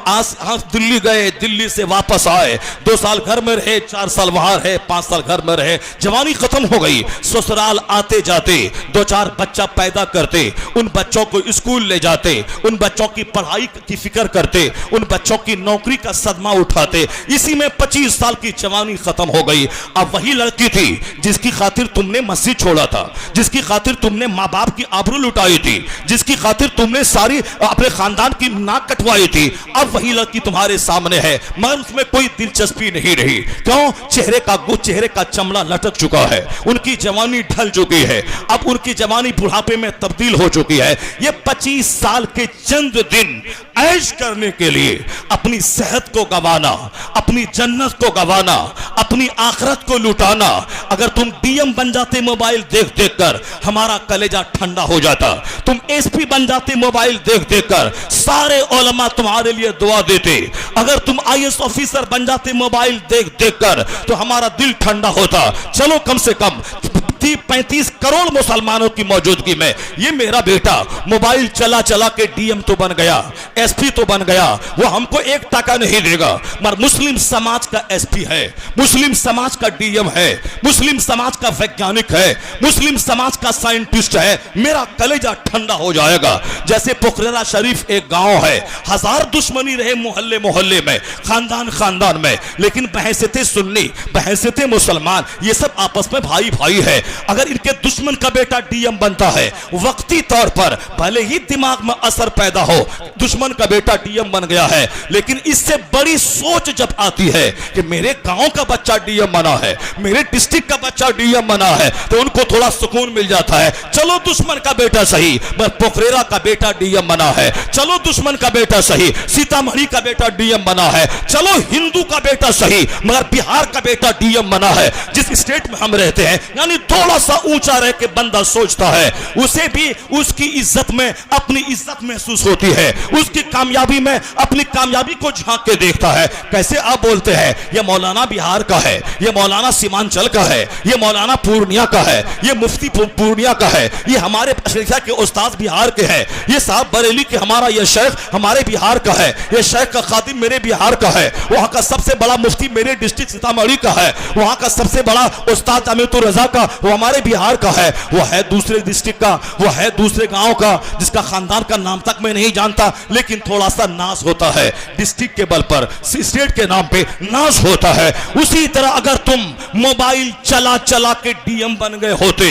दिल्ली गए, दिल्ली से वापस आए, 2 साल घर में रहे, 4 साल वहां रहे, 5 साल घर में रहे, जवानी खत्म हो गई। ससुराल आते जाते 2-4 बच्चा पैदा करते, उन बच्चों को स्कूल ले जाते, उन बच्चों की पढ़ाई की फिक्र करते, उन बच्चों की नौकरी का सदमा उठाते। इसी में 25 साल की जवानी खत्म हो गई। अब वही लड़की थी जिसकी खातिर तुमने मस्जिद छोड़ा था, जिसकी खातिर तुमने माँ बाप की आबरू लुटाई थी, जिसकी खातिर तुमने सारी अपने खानदान की नाक कटवाई थी, अब वही लड़की तुम्हारे सामने है, मगर उसमें कोई दिलचस्पी नहीं रही। क्यों? चेहरे का चमड़ा लटक चुका है, उनकी जवानी ढल चुकी है, अब उनकी जवानी बुढ़ापे में तब्दील हो चुकी है। ये 25 साल के चंद दिन ऐश करने के लिए अपनी सेहत को गंवाना, अपनी जन्नत को गंवाना, अपनी आखिरत को लुटाना। अगर तुम डीएम बन जाते मोबाइल देख देख कर, हमारा कलेजा ठंडा हो जाता। तुम एसपी बन जाते मोबाइल देख देख कर, सारे उलमा तुम्हारे लिए दुआ देते। अगर तुम आईएएस ऑफिसर बन जाते मोबाइल देख देख कर तो हमारा दिल ठंडा होता। चलो कम से कम 35 करोड़ मुसलमानों की मौजूदगी में ये मेरा बेटा मोबाइल चला चला के डीएम तो बन गया, एसपी तो बन गया, वो हमको 1 टका नहीं देगा, मगर मुस्लिम समाज का एसपी है, मुस्लिम समाज का डीएम है, मुस्लिम समाज का वैज्ञानिक है, मुस्लिम समाज का साइंटिस्ट है। मेरा कलेजा ठंडा हो जाएगा। जैसे पोखरेरा शरीफ एक गांव है, 1000 दुश्मनी रहे मोहल्ले मोहल्ले में, खानदान खानदान में, लेकिन बहैसियत सुन्नी, बहैसियत मुसलमान, ये सब आपस में भाई भाई है। अगर इनके दुश्मन का बेटा डीएम बनता है, वक्ती तौर पर भले ही दिमाग में असर पैदा हो, दुश्मन का बेटा डीएम बन गया है, लेकिन इससे बड़ी सोच जब आती है कि मेरे गांव का बच्चा डीएम बना है, मेरे डिस्ट्रिक्ट का बच्चा डीएम बना है, तो उनको थोड़ा सुकून मिल जाता है। चलो दुश्मन का बेटा सही, बस पोखरेरा का बेटा डीएम बना है, चलो दुश्मन का बेटा सही, सीतामढ़ी का बेटा डीएम बना है, चलो हिंदू का बेटा सही, मगर बिहार का बेटा डीएम बना है। जिस स्टेट में हम रहते हैं, यानी थोड़ा सा ऊंचा रह के बंदा सोचता है, उसे भी उसकी इज्जत में अपनी इज्जत महसूस होती है, उसकी कामयाबी में अपनी कामयाबी को झांक के देखता है। कैसे आप बोलते हैं ये मौलाना बिहार का है, ये मौलाना सीमांचल का है, ये मौलाना पूर्णिया का है, ये मुफ्ती पूर्णिया का है, ये हमारे अशरिया के उस्ताद बिहार के हैं, ये साहब बरेली के हमारा ये शेख हमारे बिहार का है, ये शेख का खादिम मेरे बिहार का है, वहां का सबसे बड़ा मुफ्ती मेरे डिस्ट्रिक्ट सीतामढ़ी का है, वहां का सबसे बड़ा उस्ताद अमीतुर रजा का वो हमारे बिहार का है, वो है दूसरे डिस्ट्रिक्ट का, वो है दूसरे गांव का, जिसका खानदान का नाम तक मैं नहीं जानता, लेकिन थोड़ा सा नाज होता है डिस्ट्रिक्ट के बल पर, स्टेट के नाम पे नाज होता है। उसी तरह अगर तुम मोबाइल चला चला के डीएम बन गए होते,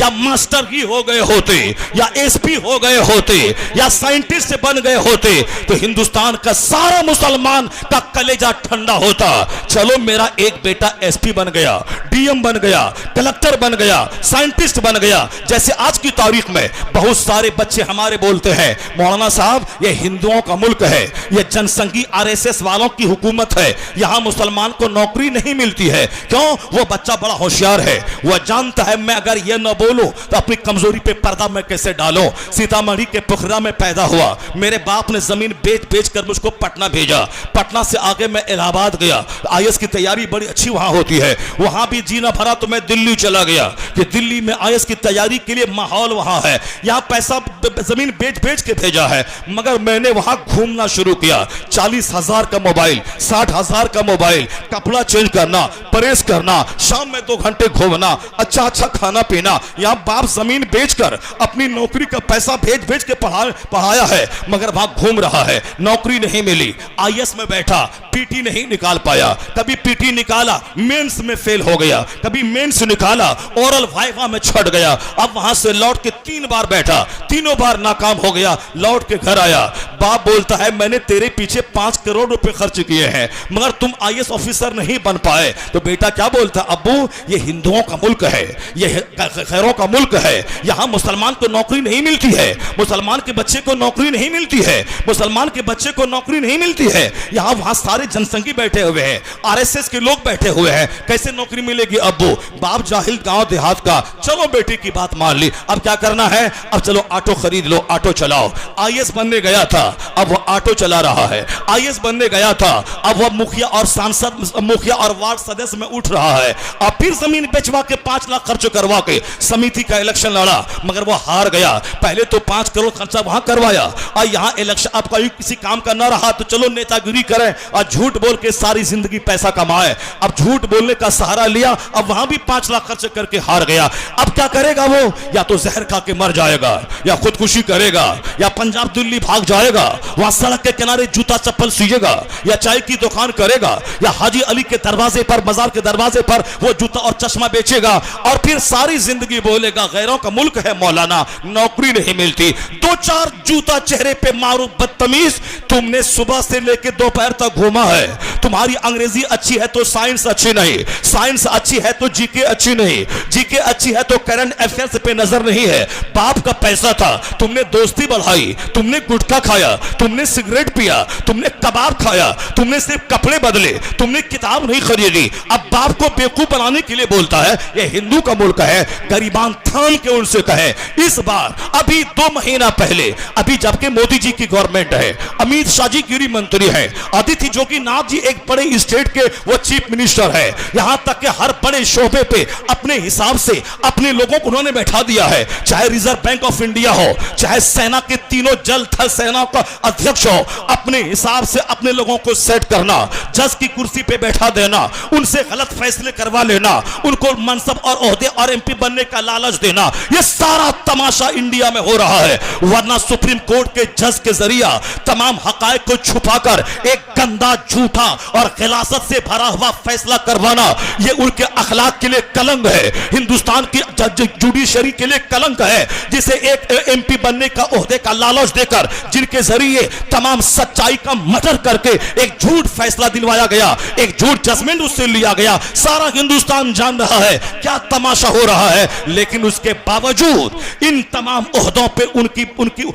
या मास्टर ही हो गए होते, या एसपी हो गए होते, या साइंटिस्ट बन गए होते, तो हिंदुस्तान का सारा मुसलमान का कलेजा ठंडा होता। चलो मेरा एक बेटा एसपी बन गया, डीएम बन गया, कलेक्टर बन गया, साइंटिस्ट बन गया। जैसे आज की तारीख में बहुत सारे बच्चे हमारे बोलते हैं, मौलाना साहब ये हिंदुओं का मुल्क है, ये जनसंघी आरएसएस वालों की हुकूमत है, यहां मुसलमान को नौकरी नहीं मिलती है। क्यों? वो बच्चा बड़ा होशियार है, वह जानता है मैं अगर ये न बोलूं तो अपनी कमजोरी पे पर्दा मैं कैसे डालूं। सीतामढ़ी के पोखरा में पैदा हुआ, मेरे बाप ने जमीन बेच बेच कर मुझको पटना भेजा, पटना से आगे मैं इलाहाबाद गया, आईएएस की तैयारी बड़ी अच्छी वहां होती है, वहां भी जीना भरा तो मैं दिल्ली चला गया कि दिल्ली में आईएएस की तैयारी के लिए माहौल वहां है, यहां पैसा जमीन बेच बेच के भेजा है, मगर मैंने वहां घूमना शुरू किया। 40,000 का मोबाइल, 60,000 का मोबाइल, कपड़ा चेंज करना, प्रेस करना, शाम में 2 घंटे घूमना, अच्छा अच्छा खाना पीना, यहां बाप जमीन बेचकर अपनी नौकरी का पैसा भेज भेज के पढ़ाया है, मगर वहां घूम रहा है, नौकरी नहीं मिली। आईएएस में बैठा, पीटी नहीं निकाल पाया, कभी पीटी निकाला मेंस में फेल हो गया, कभी मेंस निकाला ओरल वाइवा में छट गया। अब वहां से लौट के 3 बार बैठा, तीनों बार नाकाम हो गया, लौट के घर आया। बाप बोलता है मैंने तेरे पीछे 5 करोड़ रुपए खर्च किए हैं, मगर तुम आईएएस ऑफिसर नहीं बन पाए। तो बेटा क्या बोलता, अब्बू ये हिंदुओं का मुल्क है, ये खैरों का मुल्क है, यहां मुसलमान को नौकरी नहीं मिलती है, मुसलमान के बच्चे को नौकरी नहीं मिलती है, मुसलमान के बच्चे को नौकरी नहीं मिलती है, यहां वहां सारे जनसंघी बैठे हुए हैं, आरएसएस के लोग बैठे हुए हैं, कैसे नौकरी मिलेगी अब्बू? बाप जाहिल गांव देहात का, चलो बेटी की बात मान ली, अब क्या करना है, अब चलो ऑटो खरीद लो, ऑटो चलाओ। आईएएस बनने गया था, अब वो ऑटो चला रहा है। आईएएस बनने गया था, अब वह मुखिया और सांसद, मुखिया और वार्ड सदस्य में उठ रहा है। अब फिर जमीन बेचवा के 5 लाख खर्च करवा के समिति का इलेक्शन लड़ा, मगर वो हार गया। पहले तो 5 करोड़ खर्चा वहां करवाया, और यहाँ इलेक्शन आपका किसी काम का ना रहा तो चलो नेतागिरी करें और झूठ बोल के सारी जिंदगी पैसा कमाए। अब झूठ बोलने का सहारा लिया, अब वहां भी 5 लाख खर्च करके हार गया। अब क्या करेगा वो? या तो जहर खा के मर जाएगा, या खुदकुशी करेगा, या पंजाब दिल्ली भाग जाएगा, वहां सड़क के किनारे जूता चप्पल सीजेगा, या चाय की दुकान करेगा, या हाजी अली के दरवाजे पर, बाजार के दरवाजे पर वो जूता और चश्मा बेचेगा, और फिर सारी जिंदगी बोलेगा गैरों का मुल्क है मौलाना, नौकरी नहीं मिलती। 2-4 जूता चेहरे पे मारो बदतमीज, तुमने सुबह से लेकर दोपहर तक घूमा है, तुम्हारी अंग्रेजी अच्छी है तो साइंस अच्छी नहीं, साइंस अच्छी है तो जीके अच्छी नहीं, जीके अच्छी है तो करंट अफेयर्स पे नजर नहीं है। बाप का पैसा था, तुमने दोस्ती बढ़ाई, तुमने गुटखा खाया, तुमने सिगरेट पिया, तुमने कबाब खाया, तुमने सिर्फ कपड़े बदले, तुमने किताब नहीं खरीदी। अब बाप को बेवकूफ बनाने के लिए बोलता है ये हिंदू का मुल्क है। गरीबान थाम के उनसे कहे, इस बार अभी 2 महीना पहले, अभी जबकि मोदी जी की गवर्नमेंट है, अमित शाह जी गृह मंत्री है, अदिति जोगीनाथ जी एक बड़े स्टेट के वो चीफ मिनिस्टर है, यहां तक कि हर बड़े शोबे पे अपने हिसाब से अपने लोगों को उन्होंने बैठा दिया है। चाहे रिजर्व बैंक ऑफ इंडिया हो, चाहे सेना के तीनों जल थल सेना का अध्यक्ष हो, अपने हिसाब से अपने लोगों को सेट करना, जज की कुर्सी पे बैठा देना, उनसे गलत फैसले करवा लेना, उनको मनसब और ओहदे और एमपी बनने का लालच देना, ये सारा तमाशा इंडिया में हो रहा है। वरना सुप्रीम कोर्ट के जज के जरिया तमाम हकायक को छुपाकर एक गंदा, झूठा और गिलासत से भरा हुआ फैसला करवाना, ये उनके अखलाक के लिए कलंक है, हिंदुस्तान की जुडिशरी के लिए कलंक है, जिसे एक एमपी बनने का ओहदे का लालच देकर, जिनके जरिए तमाम सच्चाई का मर्डर करके एक झूठ फैसला दिलवाया गया, एक झूठ जजमेंट उससे लिया गया। सारा हिंदुस्तान जान रहा है क्या तमाशा हो रहा है, लेकिन उसके बावजूद इन तमाम ओहदों पे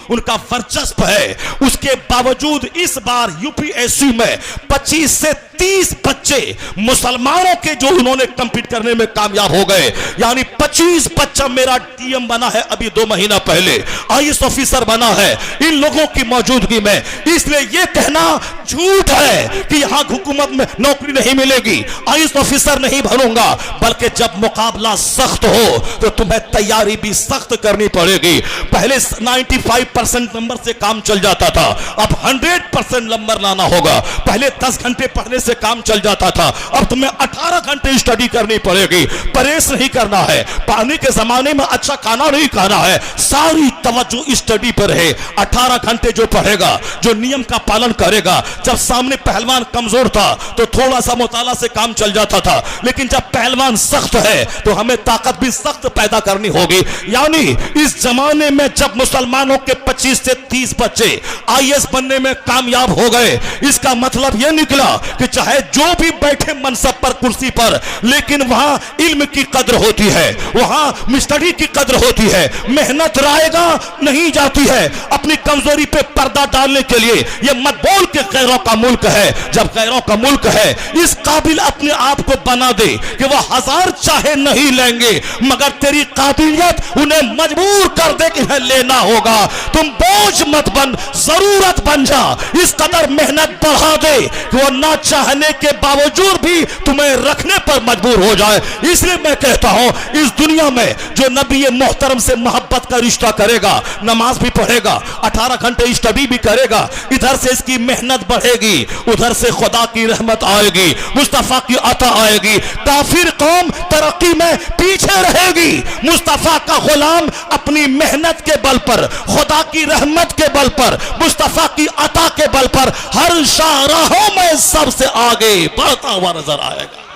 उनका वर्चस्व है। उसके बावजूद इस बार यूपीएससी में 25 से 30 बच्चे मुसलमानों के जो उन्होंने कंपीट करने में कामयाब हो गए, यानी 25 बच्चा मेरा डीएम बना है, अभी 2 महीना पहले आईएएस ऑफिसर बना है इन लोगों की मौजूदगी में। इसलिए यह कहना झूठ है कि यहां हुकूमत में नौकरी नहीं मिलेगी, आईएएस ऑफिसर नहीं बनूंगा, बल्कि जब मुकाबला सख्त हो तो तुम्हें तैयारी भी सख्त करनी पड़ेगी। पहले 95% नंबर से काम चल जाता था, अब 100% नंबर लाना होगा। पहले 10 घंटे पढ़ने से काम चल जाता था, अब तुम्हें 18 घंटे स्टडी करनी पड़ेगी। परहेज नहीं करना है, पानी के जमाने में अच्छा खाना नहीं खाना है, सारी तवज्जो स्टडी पर है। 18 घंटे जो पढ़ेगा, जो नियम का पालन करेगा। जब सामने पहलवान कमजोर था तो थोड़ा सा मुताला से काम चल जाता था, लेकिन जब पहलवान सख्त है तो हमें ताकत भी सख्त पैदा करनी होगी। यानी इस जमाने में जब मुसलमानों के 25 से 30 बच्चे आईएएस बनने में कामयाब हो गए, इसका मतलब यह निकला कि चाहे जो भी बैठे मनसब पर, कुर्सी पर, लेकिन वहां इल्म की कद्र होती है, वहां स्टडी की कद्र होती है, मेहनत रायगा नहीं जाती है। अपनी कमजोरी पे पर्दा डालने के लिए यह मत बोल के गैरों का मुल्क है। जब गैरों का मुल्क है, इस काबिल अपने आप को बना दे कि वह 1000 चाहे नहीं लेंगे, मगर तेरी काबिलियत उन्हें मजबूर कर दे कि इन्हें लेना होगा। तुम बोझ मत बन, जरूरत बन जा। इस कदर मेहनत बढ़ा दे कि वह ना चाहने के बावजूद भी तुम्हें रखने पर मजबूर हो जाए। इसलिए मैं कहता हूं, इस दुनिया में जो नबी मोहतरम से मोहब्बत का रिश्ता करेगा, नमाज भी पढ़ेगा, 18 घंटे स्टडी भी करेगा, इधर से इसकी मेहनत बढ़ेगी, उधर से खुदा की रहमत आएगी, मुस्तफा की अता आएगी। काफिर कौम तरक्की में पीछे रहेगी। मुस्तफा का गुलाम अपनी मेहनत के बल पर, खुदा की रहमत के बल पर, मुस्तफा की अता के बल पर हर शाहराहों में सबसे आगे बढ़ता हुआ नजर आएगा।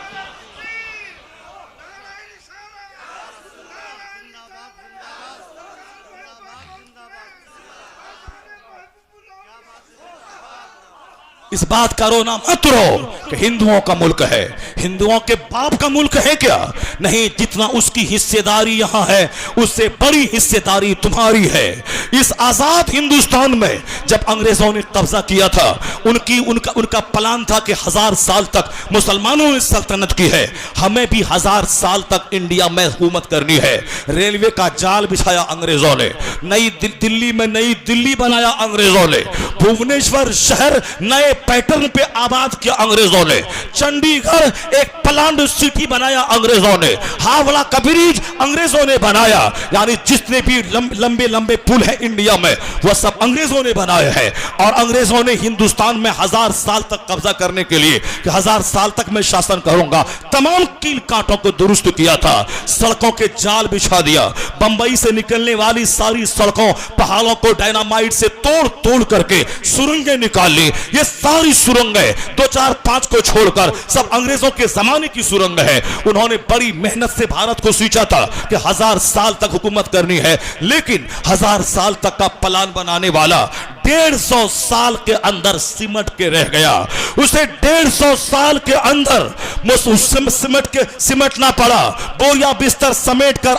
इस बात का रोना मत रो कि हिंदुओं का मुल्क है, हिंदुओं के बाप का मुल्क है क्या? नहीं, जितना उसकी हिस्सेदारी यहां है, उससे बड़ी हिस्सेदारी तुम्हारी है। इस आजाद हिंदुस्तान में जब अंग्रेजों ने कब्जा किया था, उनका प्लान था कि 1000 साल तक मुसलमानों ने सल्तनत की है, हमें भी 1000 साल तक इंडिया में हुकूमत करनी है। रेलवे का जाल बिछाया अंग्रेजों ने, नई दिल्ली में नई दिल्ली बनाया अंग्रेजों ने, भुवनेश्वर शहर नए पैटर्न पे आबाद किया अंग्रेजों ने, चंडीगढ़ एक प्लान्ड सिटी बनाया अंग्रेजों ने, हावड़ा का ब्रिज अंग्रेजों ने बनाया। यानी जितने भी लंबे लंबे पुल है इंडिया में, वह सब अंग्रेजों ने बनाए हैं। और अंग्रेजों ने हिंदुस्तान में 1000 साल तक कब्जा करने के लिए कि 1000 साल तक मैं शासन करूंगा, तमाम कील कांटों को दुरुस्त किया था, सड़कों के जाल बिछा दिया, बंबई से निकलने वाली सारी सड़कों, पहाड़ों को डायनामाइट से तोड़ तोड़ करके सुरंगें निकाल ली। ये सारी सुरंगें 2, 4, 5 को छोड़कर सब अंग्रेजों के जमाने की सुरंग है। उन्होंने बड़ी मेहनत से भारत को सोचा था कि 1000 साल तक हुकूमत करनी है, लेकिन 1000 साल तक का प्लान बनाने वाला 150 साल के अंदर सिमट के रह गया। उसे 150 साल के अंदर सिमटना पड़ा, बोया बिस्तर समेट कर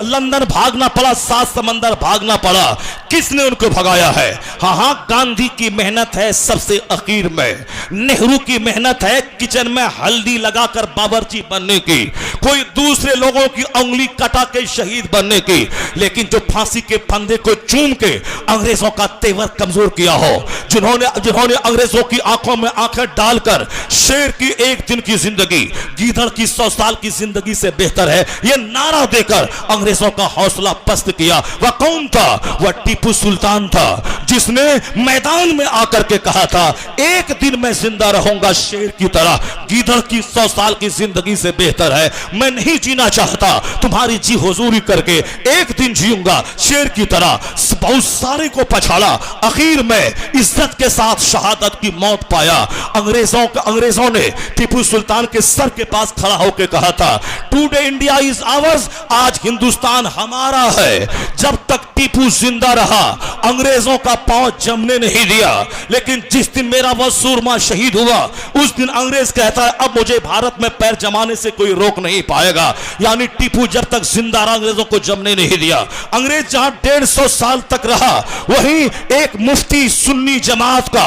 लंदन भागना पड़ा, 7 समंदर भागना पड़ा। किसने उनको भगाया है? हाँ, गांधी की मेहनत है सबसे आखिर में, नेहरू की मेहनत है किचन में हल्दी लगाकर बावर्ची बनने की, कोई दूसरे लोगों की उंगली कटा के शहीद बनने की, लेकिन जो फांसी के फंदे को चूम के अंग्रेजों का तेवर कमजोर किया हो, जिन्होंने अंग्रेजों की आंखों में आंखें डालकर शेर की एक दिन की जिंदगी गीदड़ की 100 साल की जिंदगी से बेहतर है यह नारा देकर अंग्रेजों का हौसला पस्त किया। वह कौन था? वह टीपू सुल्तान था, जिसने मैदान में आकर के कहा था एक दिन मैं जिंदा रहूंगा शेर की तरह, गीदड़ की 100 साल की जिंदगी से बेहतर है। मैं नहीं जीना चाहता, तुम्हारी जी हुजूरी करके एक दिन जीऊंगा शेर की तरह। बहुत सारे को पछाड़ा, आखिर में इज्जत के साथ शहादत की मौत पाया। अंग्रेजों ने टीपू सुल्तान के सर के पास खड़ा होकर कहा था टुडे इंडिया इज आवर्स, आज हिंदुस्तान हमारा है। जब तक टीपू जिंदा रहा अंग्रेजों का पांव जमने नहीं दिया, लेकिन जिस दिन मेरा वह सूरमा शहीद हुआ उस दिन अंग्रेज कहता है अब मुझे भारत में पैर जमाने से कोई रोक नहीं पाएगा। यानी टीपू जब तक जिंदा रहा अंग्रेजों को जमने नहीं दिया। अंग्रेज जहां 150 साल तक रहा वहीं एक मुफ्ती सुन्नी जमात का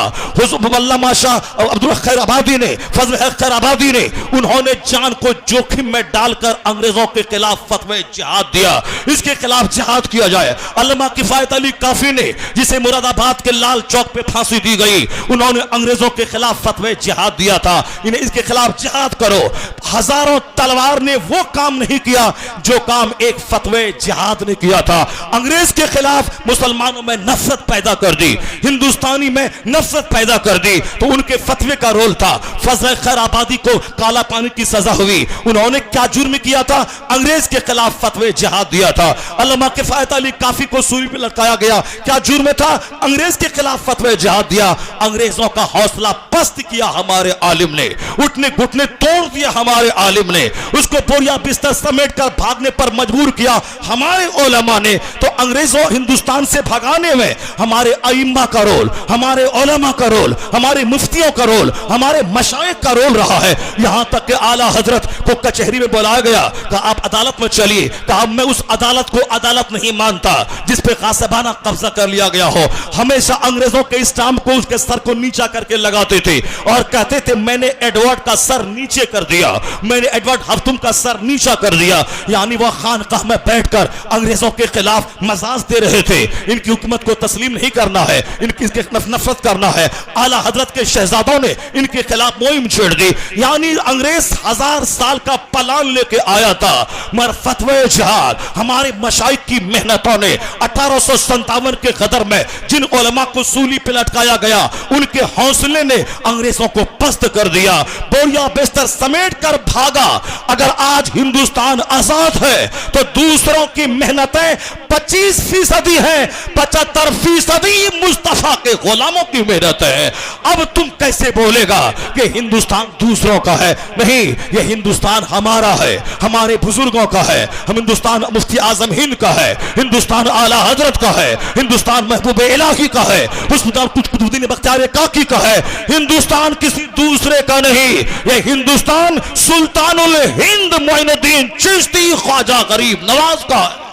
अल्लामा शाह अब्दुल खैर आबादी ने, फजल खैर आबादी ने, उन्होंने जान को जोखिम में डालकर अंग्रेजों के खिलाफ फतवे जिहाद दिया, इसके खिलाफ जिहाद किया जाए। अल्लामा किफायत अली काफी ने, जिसे मुरादाबाद के लाल चौक पे फांसी दी गई, उन्होंने अंग्रेजों के खिलाफ फतवे जिहाद दिया था इन्हें इसके खिलाफ जिहाद करो। हजारों तलवार ने वो काम नहीं किया जो काम एक फतवे जिहाद ने किया था। अंग्रेज के खिलाफ मुसलमानों में नफरत पैदा कर दी, हिंदुस्तानी में नफरत पैदा कर दी, तो उनके फतवे का रोल था। फजल खैर आबादी को काला पानी की सजा हुई, उन्होंने क्या जुर्म किया था? अंग्रेज के खिलाफ फतवे जिहाद दिया था। अल्लामा किफायत अली काफी को सूली पे लटकाया गया, क्या जुर्म था? अंग्रेज के खिलाफ फतवे जिहाद दिया। अंग्रेजों का हौसला पस्त किया हमारे आलिम ने, उठने घुटने तोड़ दिया हमारे आलिम ने, उसको बोरिया बिस्तर समेट कर भागने पर मजबूर किया हमारे उलमा ने। तो अंग्रेजों हिंदुस्तान से भगाने में हमारे अइम्मा का रोल, हमारे उलमा का रोल, हमारे मुफ्तियों का रोल, हमारे मशाइख का रोल रहा है। यहां तक कि आला हजरत को कचहरी में बुलाया गया, कहा आप अदालत में चलिए, कहा मैं उस अदालत को अदालत नहीं मानता जिस पे गासिबाना कब्जा कर लिया गया हो। हमेशा अंग्रेजों के स्टाम्प को उसके सर को नीचा करके लगाते थे और कहते थे मैंने एडवर्ड का सर नीचे कर दिया, मैंने एडवर्ड हफ्तुम का सर नीचा कर दिया। यानी वह खानकाह में बैठकर अंग्रेजों के खिलाफ मजाज दे रहे थे, इनकी हुकूमत को तस्लीम नहीं करना है, इनकी नफरत करना है। आला हजरत के शहजादों ने इनके खिलाफ मुहिम छेड़ दी। यानी अंग्रेज 1000 साल का प्लान लेके आया था, मगर फतवे जिहाद हमारे मशाइख की मेहनतों ने 1857 के गदर में जिन उलमा को सूली पे लटकाया गया उनके हौसले ने अंग्रेजों को पस्त कर दिया, बोरिया बिस्तर समेट कर भागा। अगर आज हिंदुस्तान आजाद है तो दूसरों की मेहनतें 25% है, 75% मुस्तफा के गुलामों की मेहनत है। अब तुम कैसे बोलेगा कि हिंदुस्तान दूसरों का है? नहीं, यह हिंदुस्तान हमारा है, हमारे बुजुर्गों का है। हम हिंदुस्तान मुफ्ती आजम हिंद का है, हिंदुस्तान आला हजरत का है, हिंदुस्तान महबूब इलाही का है, कुतुबुद्दीन बख्तियार काकी का है। हिंदुस्तान किसी दूसरे का नहीं, यह हिंदुस्तान सुल्तानुल हिंद मोइनुद्दीन चिश्ती ख्वाजा गरीब नवाज का है।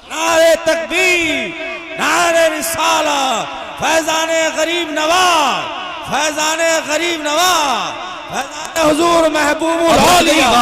नारे तकबीर, नारे रिसाला, फैजाने गरीब नवाज, फैजाने गरीब नवाज, फैजाने हुजूर महबूबुल औलिया।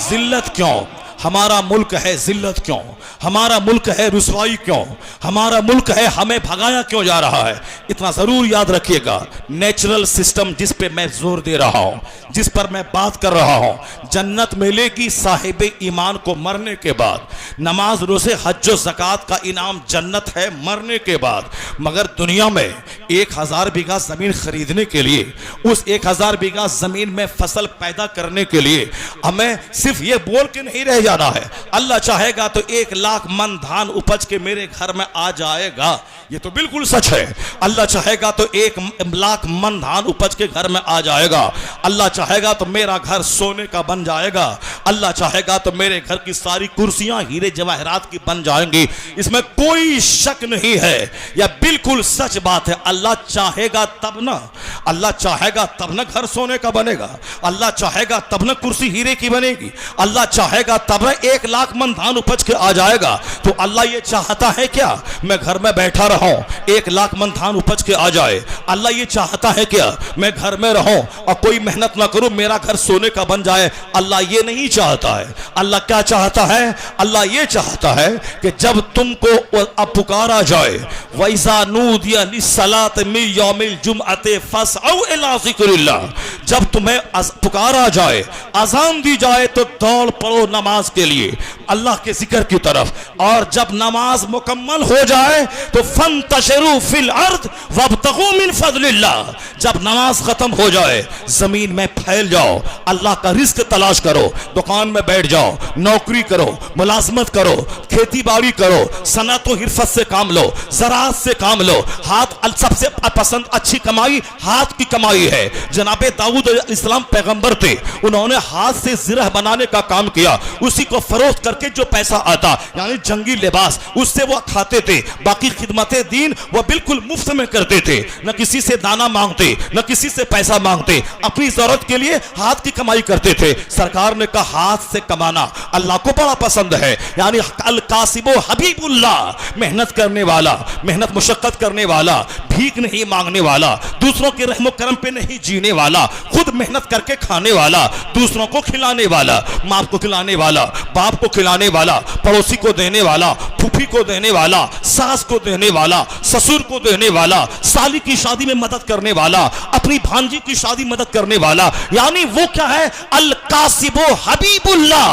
जिल्लत क्यों? हमारा मुल्क है जिल्लत क्यों? हमारा मुल्क है रुसवाई क्यों? हमारा मुल्क है हमें भगाया क्यों जा रहा है? इतना जरूर याद रखिएगा, नेचुरल सिस्टम जिस पे मैं जोर दे रहा हूं, जिस पर मैं बात कर रहा हूं, जन्नत मिलेगी साहिब ईमान को मरने के बाद। नमाज रोजे हज व ज़कात का इनाम जन्नत है मरने के बाद। मगर दुनिया में 1000 बीघा जमीन खरीदने के लिए, उस 1000 बीघा जमीन में फसल पैदा करने के लिए हमें सिर्फ ये बोल के नहीं रह जाना है अल्लाह चाहेगा तो 1 लाख मन धान उपज के मेरे घर में आ जाएगा, ये तो बिल्कुल सच है। अल्लाह चाहेगा तो 1 लाख मन धान उपज के घर में आ जाएगा। अल्लाह चाहेगा तो मेरा घर सोने का बन जाएगा। अल्लाह चाहेगा तो मेरे घर की सारी कुर्सियां हीरे जवाहरात की बन जाएंगी, इसमें कोई शक नहीं है, यह बिल्कुल सच बात है। अल्लाह चाहेगा तब ना, अल्लाह चाहेगा तब ना घर सोने का बनेगा, अल्लाह चाहेगा तब ना कुर्सी हीरे की बनेगी, अल्लाह चाहेगा तब मतलब है 1 लाख मन धान उपज के आ जाएगा। तो अल्लाह ये चाहता है क्या मैं घर में बैठा रहूं 1 लाख मन धान उपज के आ जाए? अल्लाह ये चाहता है क्या मैं घर में रहूं और कोई मेहनत ना करूं मेरा घर सोने का बन जाए? अल्लाह ये नहीं चाहता है। अल्लाह क्या चाहता है? अल्लाह ये चाहता है कि जब तुमको अब पुकारा जाए, वैज़ा नूदिया लिस्सलात मिन यौमिल जुमअति फसअउ इला ज़िक्रिल्लाह, जब तुम्हें पुकारा जाए, अज़ान दी जाए तो दौड़ पड़ो नमाज के लिए, अल्लाह के जिक्र की तरफ। और जब नमाज मुकम्मल हो जाए तो फंतशिरू फिल अर्द वब्तगू मिन फज़लिल्लाह, जब नमाज खत्म हो जाए जमीन में फैल जाओ, अल्लाह का रिस्क तलाश करो, दुकान में बैठ जाओ, नौकरी करो, मुलाजमत करो, खेती बाड़ी करो, सनत व हिरफत से काम लो, ज़राअत से काम लो। हाथ सबसे पसंद अच्छी कमाई हाथ की कमाई है। जनाबे दाऊद इस्लाम पैगंबर थे, उन्होंने हाथ से ज़िरह बनाने का काम किया, उसी को फरोख्त करके जो पैसा आता यानी जंगी लिबास उससे वो खाते थे। बाकी खिदमत दीन वो बिल्कुल मुफ्त में करते थे, न किसी से दाना मांगते न किसी से पैसा मांगते, अपनी जरूरत के लिए हाथ की कमाई करते थे। सरकार ने कहा हाथ से कमाना अल्लाह को बड़ा पसंद है, यानी अल कासिबो हबीबुल्लाह, मेहनत करने वाला, मेहनत मुशक्कत करने वाला, भीख नहीं मांगने वाला, दूसरों के रहमो करम पे नहीं जीने वाला, खुद मेहनत करके खाने वाला, दूसरों को खिलाने वाला, माँ को खिलाने वाला, बाप को खिलाने वाला, पड़ोसी को देने वाला, फूफी को देने वाला, सास को देने वाला, ससुर को देने वाला, साली की शादी में मदद करने वाला, अपनी भांजी की शादी मदद करने वाला, यानी वो क्या है? अल कासिबो हबीबुल्लाह,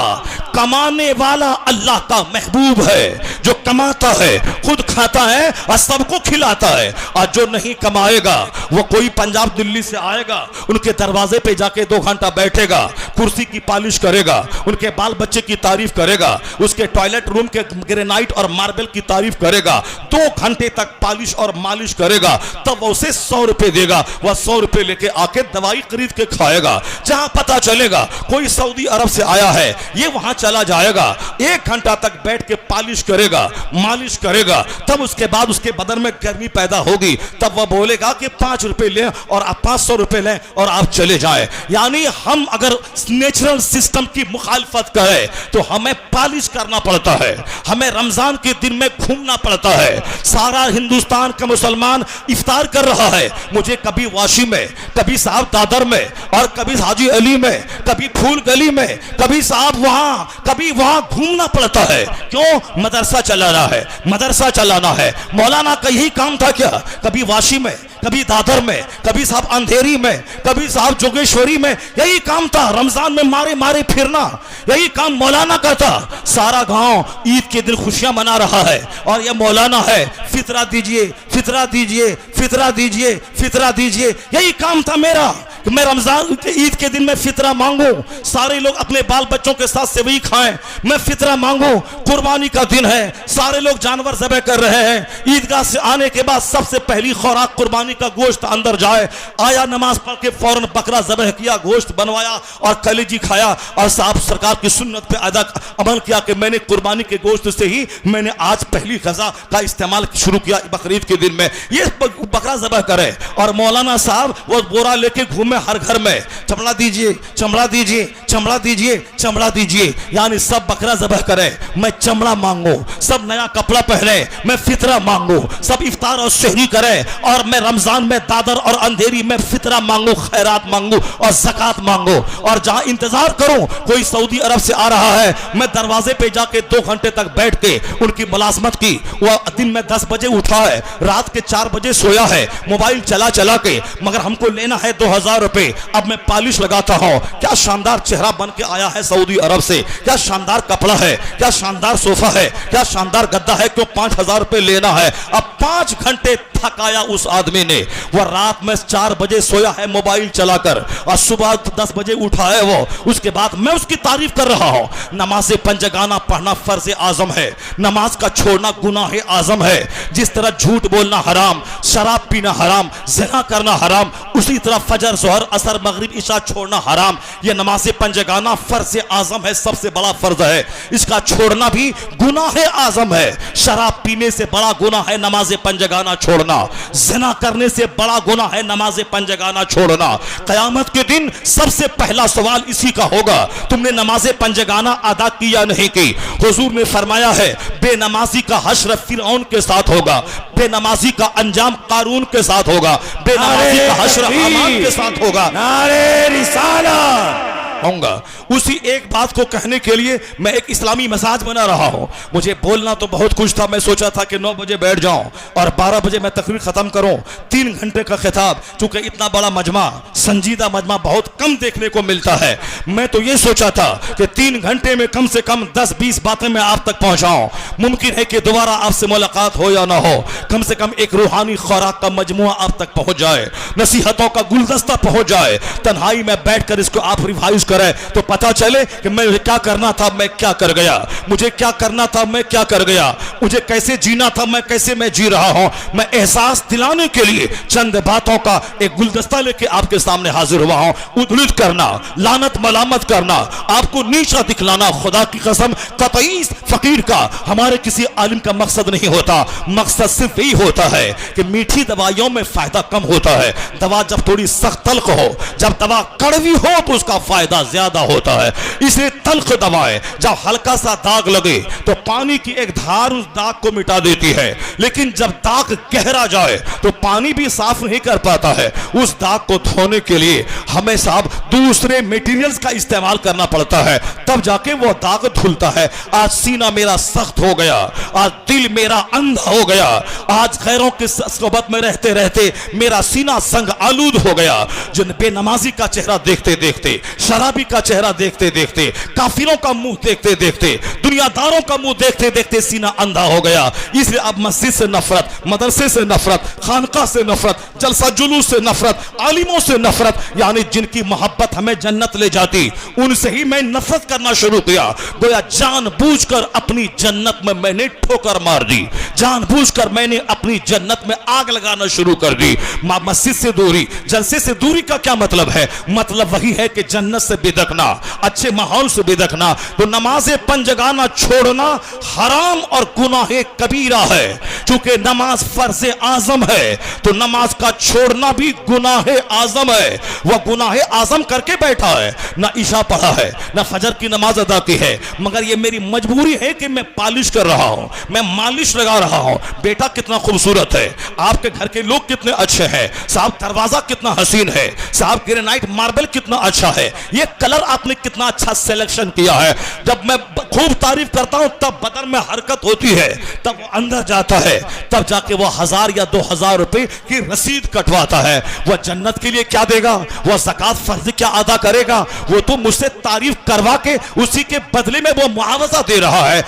कमाने वाला अल्लाह का महबूब है, जो कमाता है, खुद खाता है और सबको खिलाता है। और जो नहीं कमाएगा वो कोई पंजाब दिल्ली से आएगा, उनके दरवाजे पे जाके 2 घंटा बैठेगा, कुर्सी की पालिश करेगा, उनके बाल बच्चे की तारीफ करेगा, उसके टॉयलेट रूम के ग्रेनाइट और मार्बल की तारीफ करेगा, 2 घंटे तक पालिश और मालिश करेगा, तब वो उसे 100 रुपए देगा। वह 100 रुपए लेके आके दवाई खरीद के खाएगा। जहां पता चलेगा कोई सऊदी अरब से आया है, ये वहां चला जाएगा, 1 घंटा तक बैठ के पालिश करेगा, मालिश करेगा, तब उसके बाद उसके बदन में गर्मी पैदा होगी, तब वह बोलेगा कि 5 रुपए लें और आप 500 रुपए लें और आप चले जाएं। यानी हम अगर नेचुरल सिस्टम की मुखालफत करें तो हमें पालिश करना पड़ता है, हमें रमजान के दिन में घूमना पड़ता है। सारा हिंदुस्तान का मुसलमान इफ्तार कर रहा है, मुझे कभी वाशी में, कभी साहब दादर में, और कभी हाजी अली में, कभी फूल गली में, कभी साहब वहां, कभी वहां घूमना पड़ता है। क्यों? मदरसा चलाना है, मदरसा चलाना है। मौलाना का यही काम था क्या? कभी वाशी में, कभी दादर में, कभी साहब अंधेरी में, कभी साहब जोगेश्वरी में, यही काम था। रमजान में मारे मारे फिरना, यही काम मौलाना का था। सारा गांव ईद के दिन खुशियां मना रहा है और यह मौलाना है, फितरा दीजिए, फितरा दीजिए, फितरा दीजिए, फितरा दीजिए, यही काम था मेरा कि मैं रमजान के ईद के दिन में फितरा मांगू, सारे लोग अपने बाल बच्चों के साथ सेवई खाएं, मैं फितरा मांगू। कुर्बानी का दिन है, सारे लोग जानवर ज़बह कर रहे हैं, ईदगाह से आने के बाद सबसे पहली खुराक कुर्बानी का गोश्त अंदर जाए। आया, नमाज पढ़ के फौरन बकरा ज़बह किया, गोश्त बनवाया और कलेजी खाया, और साहब सरकार की सुन्नत पे अदा अमल किया कि मैंने कुर्बानी के गोश्त से ही मैंने आज पहली गज़ा का इस्तेमाल शुरू किया बकरीद के दिन में। ये बकरा ज़बह करे और मौलाना साहब वो बोरा लेके घूमे हर घर में, चमड़ा दीजिए, चमड़ा दीजिए, चमड़ा दीजिए, चमड़ा दीजिए, यानी सब बकरा ज़बह करे, मैं चमड़ा मांगू, सब नया कपड़ा पहने, मैं फितरा मांगू, सब इफ्तार और सहरी करे, और मैं रमजान में दादर और अंधेरी में फितरा मांगू, खैरात मांगू और ज़कात मांगू। और जहां इंतजार करूं कोई सऊदी अरब से आ रहा है, मैं दरवाजे पे जाके 2 घंटे तक बैठ के उनकी मुलाजमत की। वह दिन में 10 बजे उठा है, रात के 4 बजे सोया है, मोबाइल चला चला के, मगर हमको लेना है 2000 रुपए। अब मैं पालिश लगाता हूं, क्या शानदार चेहरा बन के आया है सऊदी अरब से, क्या शानदार कपड़ा है, क्या शानदार सोफा है, क्या शानदार गद्दा है, क्यों 5000 रुपए लेना है। अब 5 घंटे थकाया उस आदमी ने, वह रात में 4 बजे सोया है मोबाइल चलाकर, और सुबह 10 बजे उठा है वो। उसके बाद मैं उसकी तारीफ कर रहा हूं। नमाज़े पंजगाना पढ़ना फर्ज आजम है, नमाज का छोड़ना गुनाह आजम है। जिस तरह झूठ बोलना हराम, शराब पीना हराम, ज़िना करना हराम, उसी तरह फजर जोहर असर मगरिब इशा छोड़ना हराम। यह नमाज पंजगाना फर्ज आजम है, सबसे बड़ा फर्ज है। इसका छोड़ना भी गुनाह आजम है। शराब पीने से बड़ा गुनाह है नमाज पंजगाना छोड़ना। ज़िना करने से बड़ा गुनाह है नमाज पंजगाना छोड़ना। क़यामत के दिन सबसे पहला सवाल इसी का होगा, तुमने नमाज पंजगाना अदा की या नहीं की। हुजूर ने फरमाया है, बेनमाजी का हश्र फिरौन के साथ होगा, बेनमाजी का अंजाम कारून के साथ होगा, बेनमाजी का हश्र हामान के साथ होगा। नारे रिसालत होगा। उसी एक बात को कहने के लिए मैं एक इस्लामी मसाज बना रहा हूं। मुझे बोलना तो बहुत कुछ था, मैं सोचा था कि 9 बजे बैठ जाऊं और 12 बजे मैं तकरीर खत्म करूं। 3 घंटे का खिताब, चूंकि इतना बड़ा मजमा, संजीदा मजमा बहुत कम देखने को मिलता है। मैं तो ये सोचा था कि 3 घंटे में कम से कम 10-20 बातें मैं आप तक पहुंचाऊं। मुमकिन है कि दोबारा आपसे मुलाकात हो या ना हो, कम से कम एक रूहानी खुराक का मजमुआ आप तक पहुंच जाए, नसीहतों का गुलदस्ता पहुंच जाए। तन्हाई में बैठकर इसको आप रिवाइज करे तो पता चले कि मैं क्या करना था, मैं क्या कर गया, मुझे क्या करना था, मैं क्या कर गया, मुझे कैसे जीना था, मैं कैसे मैं जी रहा हूं। मैं एहसास दिलाने के लिए चंद बातों का एक गुलदस्ता लेके आपके सामने हाजिर हुआ हूं। उद्धृत करना, लानत मलामत करना, आपको नीचा दिखलाना, खुदा की कसम कतई फकीर का, हमारे किसी आलिम का मकसद नहीं होता। मकसद सिर्फ यही होता है कि मीठी दवाइयों में फायदा कम होता है। दवा जब थोड़ी सख्त तल्ख हो, जब दवा कड़वी हो तो उसका फायदा ज्यादा होता है। इसलिए तल्ख दवाएं, जब हल्का सा दाग लगे तो पानी की एक धार उस दाग को मिटा देती है, लेकिन जब दाग गहरा जाए तो पानी भी साफ नहीं कर पाता है। उस दाग को धोने के लिए हमें साहब दूसरे मटेरियल्स का इस्तेमाल करना पड़ता है, तब जाके वो दाग धुलता है। आज सीना मेरा सख्त हो गया, आज दिल मेरा अंधा हो गया, आज गैरों की सोबत में रहते रहते मेरा सीना संग आलूद हो गया। जिन बेनमाजी का चेहरा देखते देखते, शराबी का चेहरा देखते देखते, काफिरों का मुंह देखते देखते, दुनियादारों का मुंह देखते देखते सीना अंधा हो गया। इसलिए अब मस्जिद से नफरत, मदरसे से नफरत, खानका से नफरत, जलसा जुलूस से नफरत, आलिमों से नफरत, यानी जिनकी मोहब्बत हमें जन्नत ले जाती उनसे ही मैं नफरत करना शुरू किया। गोया जानबूझकर अपनी जन्नत में मैंने ठोकर मार दी, जानबूझकर मैंने अपनी जन्नत में आग लगाना शुरू कर दी। मस्जिद से दूरी, जलसे से दूरी का क्या मतलब है? मतलब वही है कि जन्नत से बिदकना, अच्छे माहौल से बिदकना। तो नमाज पंजगाना छोड़ना हराम और गुनाह कबीरा है। चूंकि नमाज फर्ज आजम है तो नमाज का छोड़ना भी गुनाह आजम है। वह गुनाह आजम करके बैठा है, ना ईशा पढ़ा है, ना फजर की नमाज अदा की है, मगर यह मेरी मजबूरी है कि मैं पालिश कर रहा हूं, मैं मालिश लगा रहा हूं। बेटा कितना खूबसूरत है, आपके घर के लोग कितने अच्छे हैं, साहब दरवाजा कितना हसीन है, साहब ग्रेनाइट मार्बल कितना अच्छा है, ये कलर आपने कितना अच्छा सिलेक्शन किया है। जब मैं खूब तारीफ करता हूं तब बदन में हरकत होती है, तब वो अंदर जाता है, तब जाके वो 1000 या 2000 रुपए की रसीद कटवाता है। वह जन्नत के लिए क्या देगा, वह ज़कात फर्ज क्या अदा करेगा, वो तो मुझसे तारीफ करवा के उसी के बदले में वो मुआवजा दे रहा है।